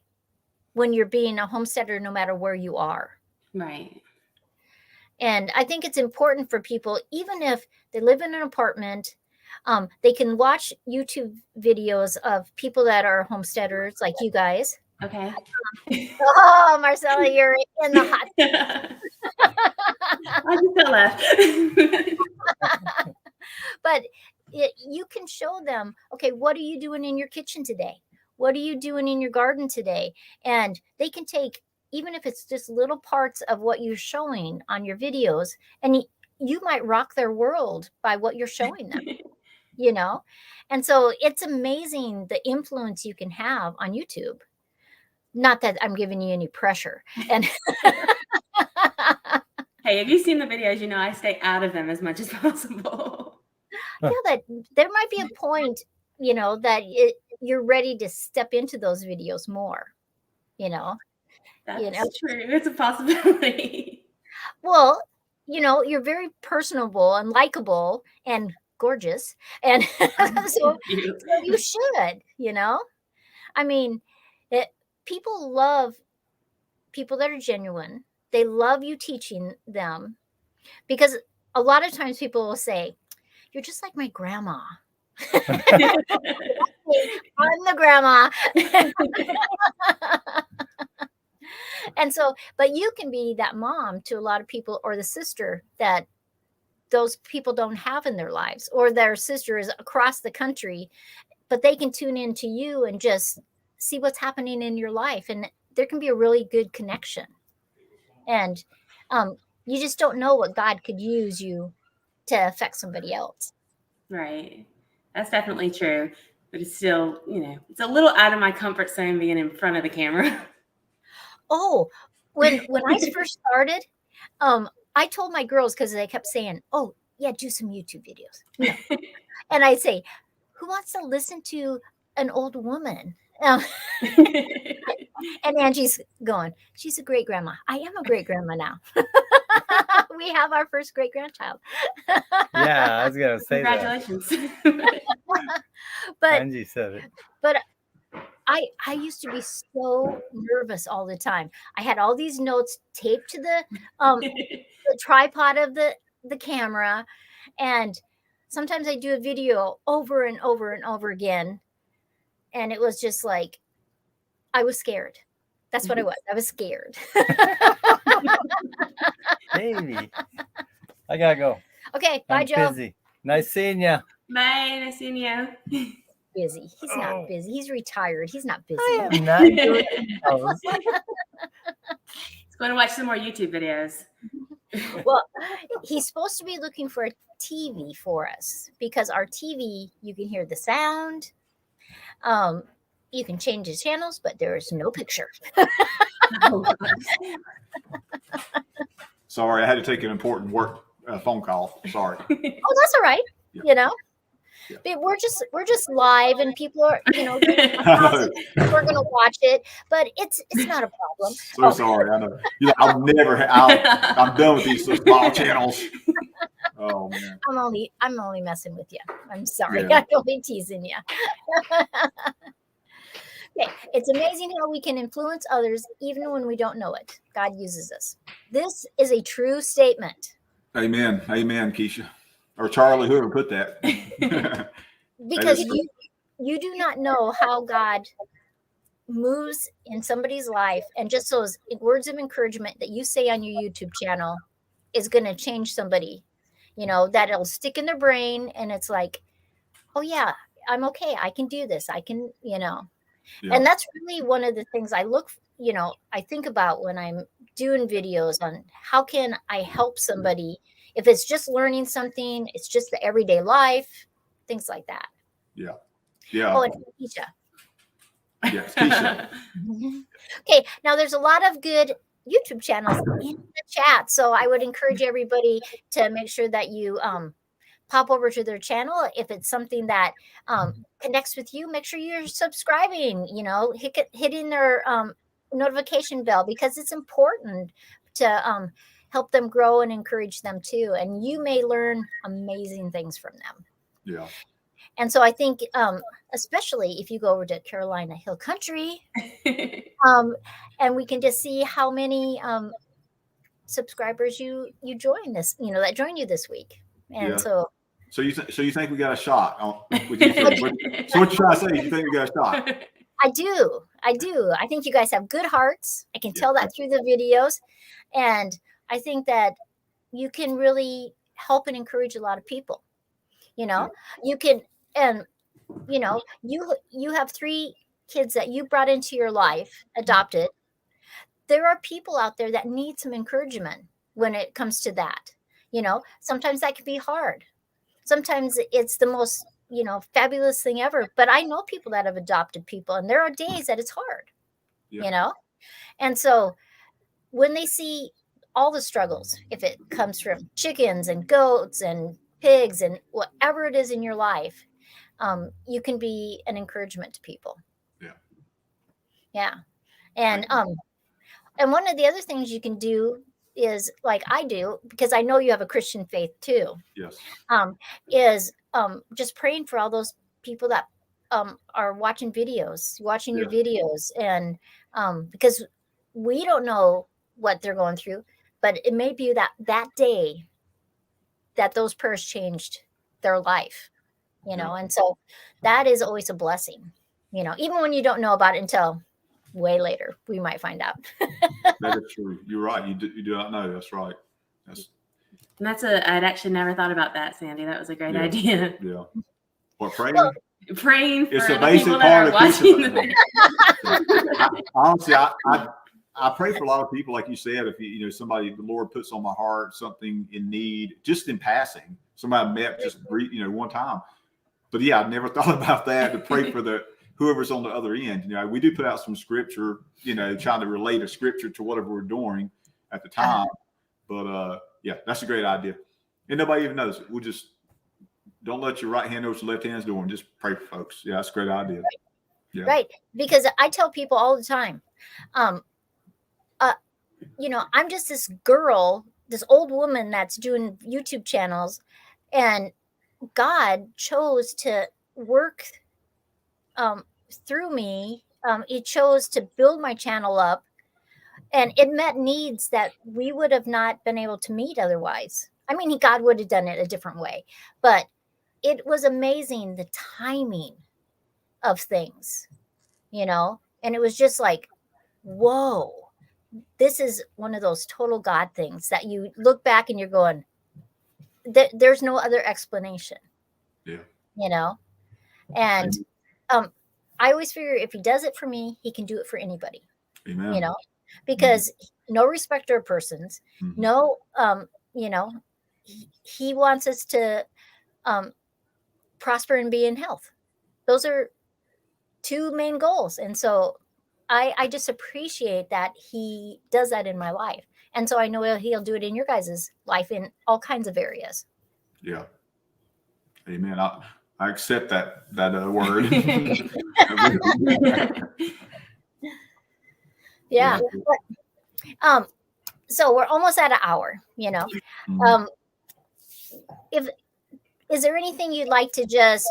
Speaker 1: when you're being a homesteader, no matter where you are.
Speaker 3: Right.
Speaker 1: And I think it's important for people, even if they live in an apartment, they can watch YouTube videos of people that are homesteaders like you guys.
Speaker 3: Okay.
Speaker 1: Oh, Marcella, you're in the hot.
Speaker 3: I just left.
Speaker 1: But you can show them, okay, what are you doing in your kitchen today? what are you doing in your garden today? And they can take, even if it's just little parts of what you're showing on your videos, and you might rock their world by what you're showing them, you know? And so it's amazing the influence you can have on YouTube. Not that I'm giving you any pressure. And
Speaker 3: Hey, have you seen the videos? You know, I stay out of them as much as possible.
Speaker 1: yeah, that there might be a point, you know, that you're ready to step into those videos more, you know.
Speaker 3: That's
Speaker 1: You know,
Speaker 3: true. It's a possibility.
Speaker 1: well, you know, you're very personable and likable and gorgeous, and so you should, you know. I mean, people love people that are genuine. They love you teaching them, because a lot of times people will say, "You're just like my grandma." I'm the grandma. And so, but you can be that mom to a lot of people, or the sister that those people don't have in their lives, or their sister is across the country, but they can tune in to you and just see what's happening in your life. And there can be a really good connection. And you just don't know what God could use you to affect somebody else.
Speaker 3: Right. That's definitely true. But it's still, you know, it's a little out of my comfort zone being in front of the camera.
Speaker 1: Oh, when I first started, I told my girls, because they kept saying, "Oh, yeah, do some YouTube videos." Yeah. And I'd say, "Who wants to listen to an old woman?" And Angie's going, "She's a great grandma." I am a great grandma now. We have our first great grandchild.
Speaker 4: Yeah, I was gonna say that.
Speaker 3: Congratulations.
Speaker 1: But
Speaker 4: Angie said it.
Speaker 1: but I used to be so nervous all the time. I had all these notes taped to the tripod of the camera, and sometimes I do a video over and over and over again, and it was just like I was scared. That's what I was. I was scared.
Speaker 4: Baby, I gotta go.
Speaker 1: Okay, bye,
Speaker 4: I'm
Speaker 1: Joe.
Speaker 4: busy. Nice seeing ya.
Speaker 3: Bye, nice seeing you.
Speaker 1: Busy. He's not busy. He's retired. He's not busy.
Speaker 4: I am not doing those.
Speaker 3: Let's go and watch some more YouTube videos.
Speaker 1: Well, he's supposed to be looking for a TV for us, because our TV, you can hear the sound. You can change the channels, but there is no picture.
Speaker 3: Oh,
Speaker 2: Sorry, I had to take an important work phone call. Sorry.
Speaker 1: Oh, that's all right.
Speaker 2: Yeah.
Speaker 1: You know,
Speaker 2: Yeah.
Speaker 1: but we're just live, and people are, you know, we're gonna watch it, but it's not a problem.
Speaker 2: So sorry. I know. You know, I'm done with these small channels. Oh man.
Speaker 1: I'm only messing with you. I'm sorry.
Speaker 2: Yeah.
Speaker 1: I'm only teasing you. Okay, it's amazing how we can influence others even when we don't know it. God uses us. This is a true statement.
Speaker 2: Amen. Amen, Keisha. Or Charlie, whoever put that.
Speaker 1: Because you do not know how God moves in somebody's life, and just those words of encouragement that you say on your YouTube channel is going to change somebody, you know, that it'll stick in their brain, and it's like, oh yeah, I'm okay. I can do this. I can, you know.
Speaker 2: Yeah.
Speaker 1: And that's really one of the things I think about when I'm doing videos on how can I help somebody. If it's just learning something, it's just the everyday life, things like that.
Speaker 2: Yeah. Yeah.
Speaker 1: Oh, and Keisha.
Speaker 2: Yes, Keisha.
Speaker 1: Okay, now there's a lot of good YouTube channels in the chat, so I would encourage everybody to make sure that you pop over to their channel. If it's something that connects with you, make sure you're subscribing, you know, hitting their notification bell, because it's important to help them grow and encourage them too. And you may learn amazing things from them.
Speaker 2: Yeah.
Speaker 1: And so I think, especially if you go over to Carolina Hill Country, and we can just see how many subscribers you join this, you know, that join you this week. And
Speaker 2: Yeah.
Speaker 1: so
Speaker 2: you think we got a shot? With YouTube? So what you trying to say? You think we got a shot?
Speaker 1: I do. I think you guys have good hearts. I can tell that through the videos. And I think that you can really help and encourage a lot of people. You know, you can, and you know, you have 3 kids that you brought into your life, adopted, there are people out there that need some encouragement when it comes to that. Sometimes that can be hard. Sometimes it's the most, fabulous thing ever. But I know people that have adopted people, and there are days that it's hard,
Speaker 2: Yeah.
Speaker 1: And so when they see all the struggles, if it comes from chickens and goats and pigs and whatever it is in your life, you can be an encouragement to people.
Speaker 2: Yeah.
Speaker 1: Yeah. And one of the other things you can do is, like I do, because I know you have a Christian faith too,
Speaker 2: Yes.
Speaker 1: is just praying for all those people that are watching your videos. And because we don't know what they're going through, but it may be that day that those prayers changed their life,
Speaker 2: Yeah.
Speaker 1: and so that is always a blessing, even when you don't know about it until way later, we might find out.
Speaker 2: That is true. You're right. You do not know. That's right.
Speaker 3: And I'd actually never thought about that, Sandy. That was a great idea.
Speaker 2: Yeah. What, praying?
Speaker 1: Well,
Speaker 3: Praying for
Speaker 2: It's a
Speaker 3: the
Speaker 2: basic
Speaker 3: people that
Speaker 2: part
Speaker 3: are
Speaker 2: of
Speaker 3: watching
Speaker 2: Christian.
Speaker 3: the
Speaker 2: Honestly, I pray for a lot of people, like you said. If somebody the Lord puts on my heart something in need, just in passing, somebody I met just one time. But yeah, I never thought about that, to pray for whoever's on the other end. We do put out some scripture, trying to relate a scripture to whatever we're doing at the time. But yeah, that's a great idea. And nobody even knows it. We'll just don't let your right hand know what your left hand's doing. Just pray for folks. Yeah, that's a great idea. Yeah.
Speaker 1: Right. Because I tell people all the time, I'm just this girl, this old woman that's doing YouTube channels, and God chose to work through me. He chose to build my channel up, and it met needs that we would have not been able to meet otherwise. I mean, God would have done it a different way, but it was amazing, the timing of things, and it was just like, whoa, this is one of those total God things that you look back and you're going, there's no other explanation.
Speaker 2: Yeah.
Speaker 1: And I always figure if he does it for me, he can do it for anybody.
Speaker 2: Amen.
Speaker 1: Because no respecter of persons,
Speaker 2: Mm-hmm.
Speaker 1: no, he wants us to prosper and be in health. Those are two main goals. And so I just appreciate that he does that in my life. And so I know he'll do it in your guys' life in all kinds of areas.
Speaker 2: Yeah. Amen. I accept that word.
Speaker 1: Yeah. But, so we're almost at an hour,
Speaker 2: Mm-hmm.
Speaker 1: Is there anything you'd like to just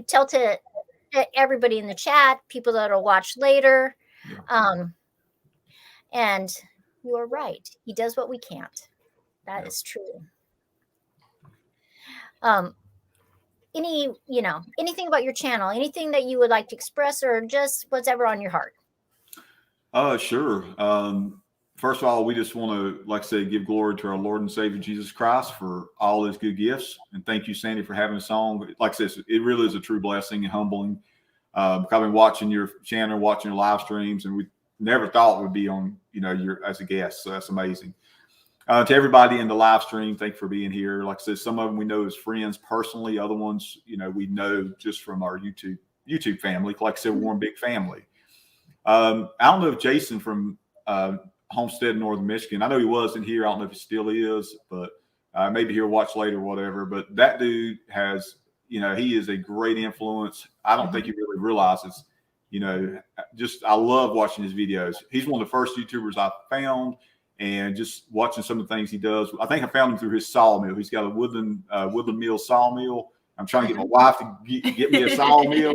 Speaker 1: tell to everybody in the chat, people that'll watch later?
Speaker 2: Yeah.
Speaker 1: And you are right. He does what we can't. That is true. Anything about your channel, anything that you would like to express, or just whatever on your heart?
Speaker 2: Sure. First of all, we just want to, like I said, give glory to our Lord and Savior Jesus Christ for all his good gifts. And thank you, Sandy, for having us on. Like I said, it really is a true blessing and humbling. I've been watching your channel, watching your live streams, and we never thought we'd be on, as a guest. So that's amazing. To everybody in the live stream, thank you for being here. Like I said, some of them we know as friends personally. Other ones, we know just from our YouTube family. Like I said, we're one big family. I don't know if Jason from Homestead, Northern Michigan, I know he wasn't here. I don't know if he still is, but maybe he'll watch later or whatever. But that dude has, he is a great influence. I don't think he really realizes, I love watching his videos. He's one of the first YouTubers I found, and just watching some of the things he does. I think I found him through his sawmill. He's got a woodland mill sawmill. I'm trying to get my wife to get me a sawmill,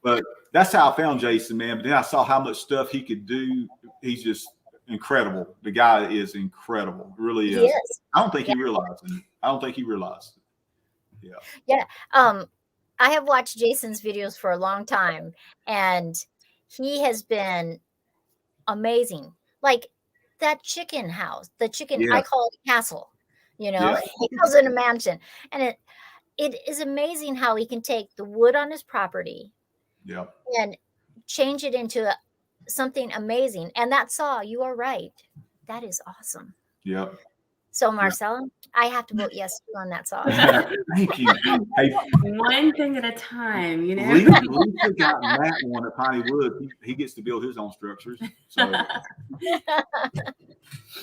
Speaker 2: but that's how I found Jason, man. But then I saw how much stuff he could do. He's just incredible. The guy is incredible. Really is.
Speaker 1: He is.
Speaker 2: I don't think he realized it. I don't think he realized it.
Speaker 1: Yeah. I have watched Jason's videos for a long time, and he has been amazing. Like that chicken house, I call it a castle, he calls it a mansion. And it is amazing how he can take the wood on his property and change it into something amazing. And that saw, you are right. That is awesome.
Speaker 2: Yep.
Speaker 1: So Marcella, I have to vote yes on that saw.
Speaker 2: Thank you. Hey,
Speaker 3: one thing at a time, you know.
Speaker 2: Lisa got that one at Piney Wood. He gets to build his own structures. So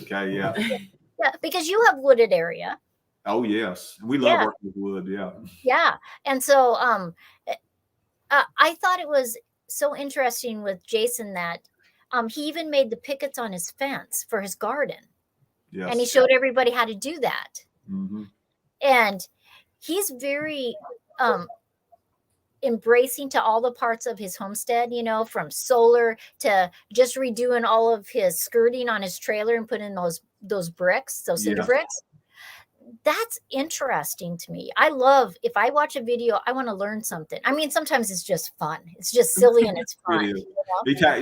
Speaker 2: okay, yeah.
Speaker 1: Yeah, because you have wooded area.
Speaker 2: Oh yes, we love working with wood. Yeah.
Speaker 1: Yeah, and so I thought it was so interesting with Jason that he even made the pickets on his fence for his garden.
Speaker 2: Yes.
Speaker 1: And he showed everybody how to do that.
Speaker 2: Mm-hmm.
Speaker 1: And he's very embracing to all the parts of his homestead, you know, from solar to just redoing all of his skirting on his trailer and putting those bricks, those cinder bricks. That's interesting to me. I love, if I watch a video, I want to learn something. I mean, sometimes it's just fun. It's just silly and it's fun.
Speaker 2: It is.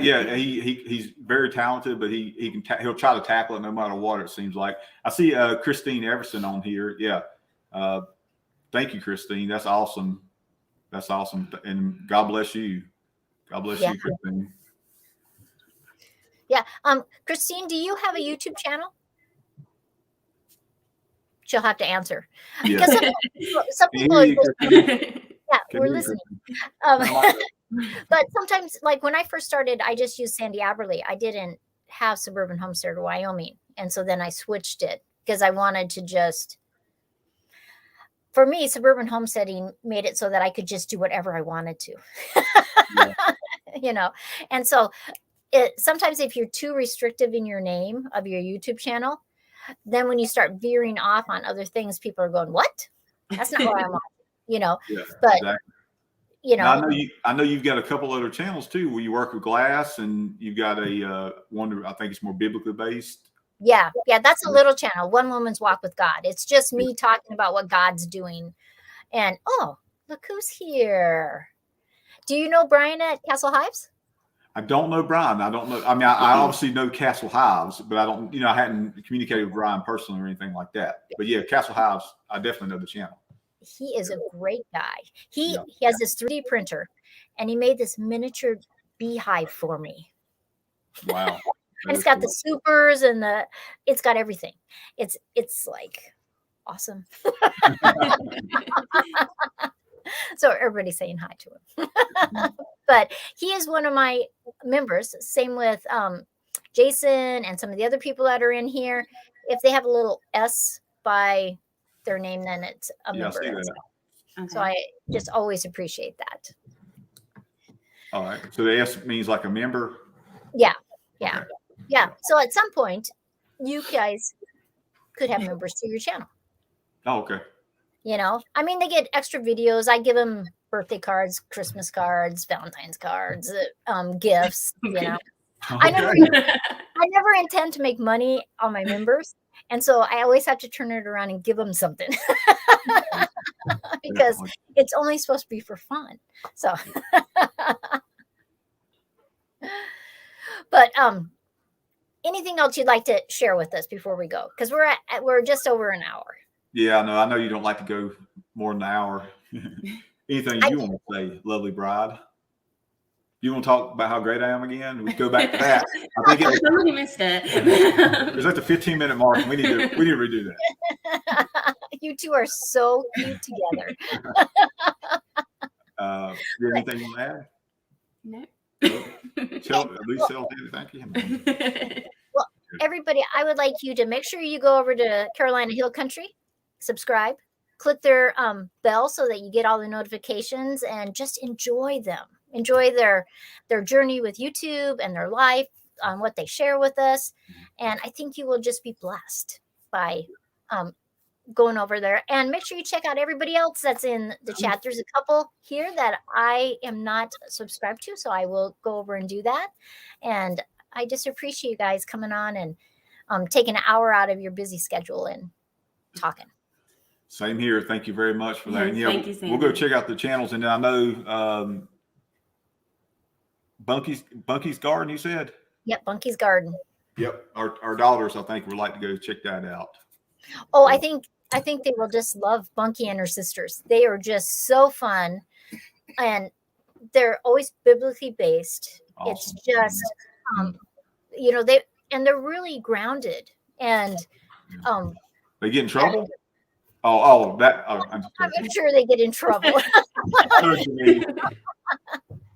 Speaker 2: You know? He's very talented, but he'll try to tackle it no matter what, it seems like. I see Christine Everson on here. Yeah. Thank you, Christine. That's awesome. That's awesome. And God bless you. God bless you, Christine.
Speaker 1: Yeah. Christine, do you have a YouTube channel? She'll have to answer.
Speaker 2: Yeah.
Speaker 1: Because some people are we're listening. But sometimes, like when I first started, I just used Sandy Aberley. I didn't have Suburban Homesteader Wyoming. And so then I switched it because I wanted to just, for me, Suburban Homesteading made it so that I could just do whatever I wanted to, you know? And so sometimes if you're too restrictive in your name of your YouTube channel, then when you start veering off on other things, people are going, what? That's not what I want, you know?
Speaker 2: Yeah,
Speaker 1: but,
Speaker 2: exactly.
Speaker 1: You know,
Speaker 2: now, I know you've got a couple other channels too, where you work with glass, and you've got a one, I think it's more biblically based.
Speaker 1: Yeah. That's a little channel, One Woman's Walk with God. It's just me talking about what God's doing. And, oh, look who's here. Do you know Bryon at Castle Hives?
Speaker 2: I don't know Bryon. I don't know. I mean, I obviously know Castle Hives, but I don't, I hadn't communicated with Bryon personally or anything like that. But yeah, Castle Hives, I definitely know the channel. He
Speaker 1: is a great guy. He has this 3D printer, and he made this miniature beehive for me.
Speaker 2: Wow.
Speaker 1: And it's got the supers and it's got everything. It's like awesome. So everybody's saying hi to him. But he is one of my members. Same with Jason and some of the other people that are in here. If they have a little S by their name, then it's a member. Okay. So I just always appreciate that.
Speaker 2: All right. So the S means like a member?
Speaker 1: Yeah. Okay. Yeah. So at some point, you guys could have members to your channel.
Speaker 2: Oh, okay.
Speaker 1: You know, I mean, they get extra videos. I give them birthday cards, Christmas cards, Valentine's cards, gifts, you know. Okay. I never intend to make money on my members. And so I always have to turn it around and give them something because it's only supposed to be for fun. So, but anything else you'd like to share with us before we go? Because we're just over an hour. Yeah,
Speaker 2: I know you don't like to go more than an hour. Anything you want to say, lovely bride? You want to talk about how great I am again? We go back to that. I think
Speaker 3: somebody missed it.
Speaker 2: It's like the 15-minute mark. We need to redo that.
Speaker 1: You two are so cute together.
Speaker 2: You have anything you want to add?
Speaker 3: No.
Speaker 2: At least thank you.
Speaker 1: Well, everybody, I would like you to make sure you go over to Carolina Hill Country, subscribe, click their bell so that you get all the notifications, and just enjoy them. Enjoy their journey with YouTube and their life, on what they share with us. And I think you will just be blessed by going over there. And make sure you check out everybody else that's in the chat. There's a couple here that I am not subscribed to, so I will go over and do that. And I just appreciate you guys coming on and taking an hour out of your busy schedule and talking.
Speaker 2: Same here. Thank you very much for that.
Speaker 3: Yes, thank you, Sandy.
Speaker 2: We'll go check out the channels. And I know Bunky's Garden, you said?
Speaker 1: Yep, Bunky's Garden.
Speaker 2: Yep. Our daughters, I think, would like to go check that out.
Speaker 1: Oh, I think I think they will just love Bunky and her sisters. They are just so fun, and they're always biblically based.
Speaker 2: Awesome.
Speaker 1: It's just, they're really grounded, and
Speaker 2: They get in trouble. I'm
Speaker 1: I'm sure they get in trouble.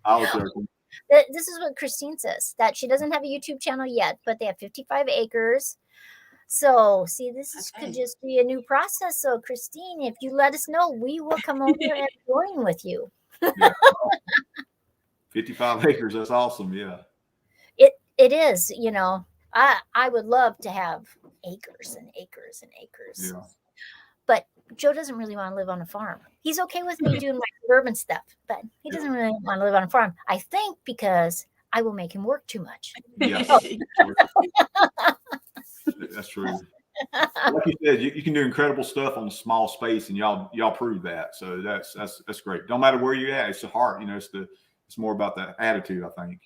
Speaker 2: I was joking.
Speaker 1: This is what Christine says, that she doesn't have a YouTube channel yet, but they have 55 acres. So, see, could just be a new process. So, Christine, if you let us know, we will come over and join with you.
Speaker 2: Yeah. 55 acres. That's awesome. Yeah.
Speaker 1: It is. I would love to have acres and acres and acres.
Speaker 2: Yeah.
Speaker 1: But Joe doesn't really want to live on a farm. He's okay with me doing my suburban stuff, but he doesn't really want to live on a farm. I think because I will make him work too much.
Speaker 2: Yes. That's true. Like you said, you can do incredible stuff on a small space, and y'all prove that. So that's great. Don't matter where you're at. It's the heart. It's more about the attitude, I think.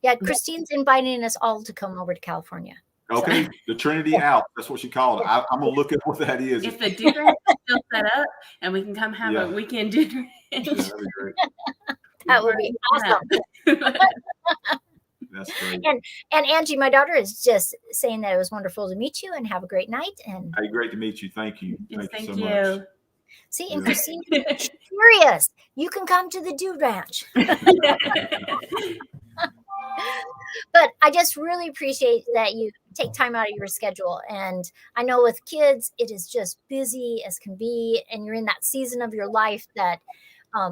Speaker 1: Yeah, Christine's inviting us all to come over to California.
Speaker 2: Okay, the Trinity out. That's what she called it. I'm gonna look at what that is.
Speaker 3: If the dinner is still set up, and we can come have a weekend dinner.
Speaker 2: Yeah, that'd be great.
Speaker 1: That would be awesome.
Speaker 2: That's great.
Speaker 1: And Angie, my daughter, is just saying that it was wonderful to meet you and have a great night. And
Speaker 2: hey, great to meet you. Thank you.
Speaker 3: Yes,
Speaker 2: Thank you so much.
Speaker 1: See, and Christine, curious. You can come to the Dude Ranch. But I just really appreciate that you take time out of your schedule. And I know with kids, it is just busy as can be. And you're in that season of your life that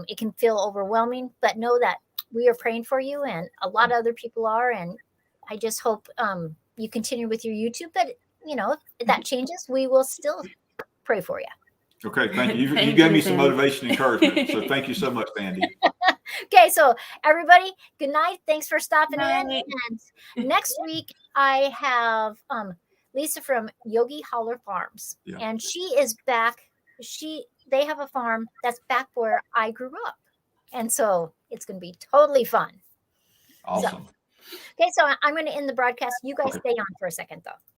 Speaker 1: it can feel overwhelming. But know that we are praying for you, and a lot of other people are. And I just hope you continue with your YouTube. But, if that changes, we will still pray for you.
Speaker 2: Okay, thank you. You gave me some motivation and encouragement. So thank you so much, Sandy.
Speaker 1: Okay, so everybody, good night. Thanks for stopping in. And next week, I have Lisa from Yogi Holler Farms. Yeah. And she is back. They have a farm that's back where I grew up. And so it's going to be totally fun.
Speaker 2: Awesome.
Speaker 1: So I'm going to end the broadcast. You guys stay on for a second, though.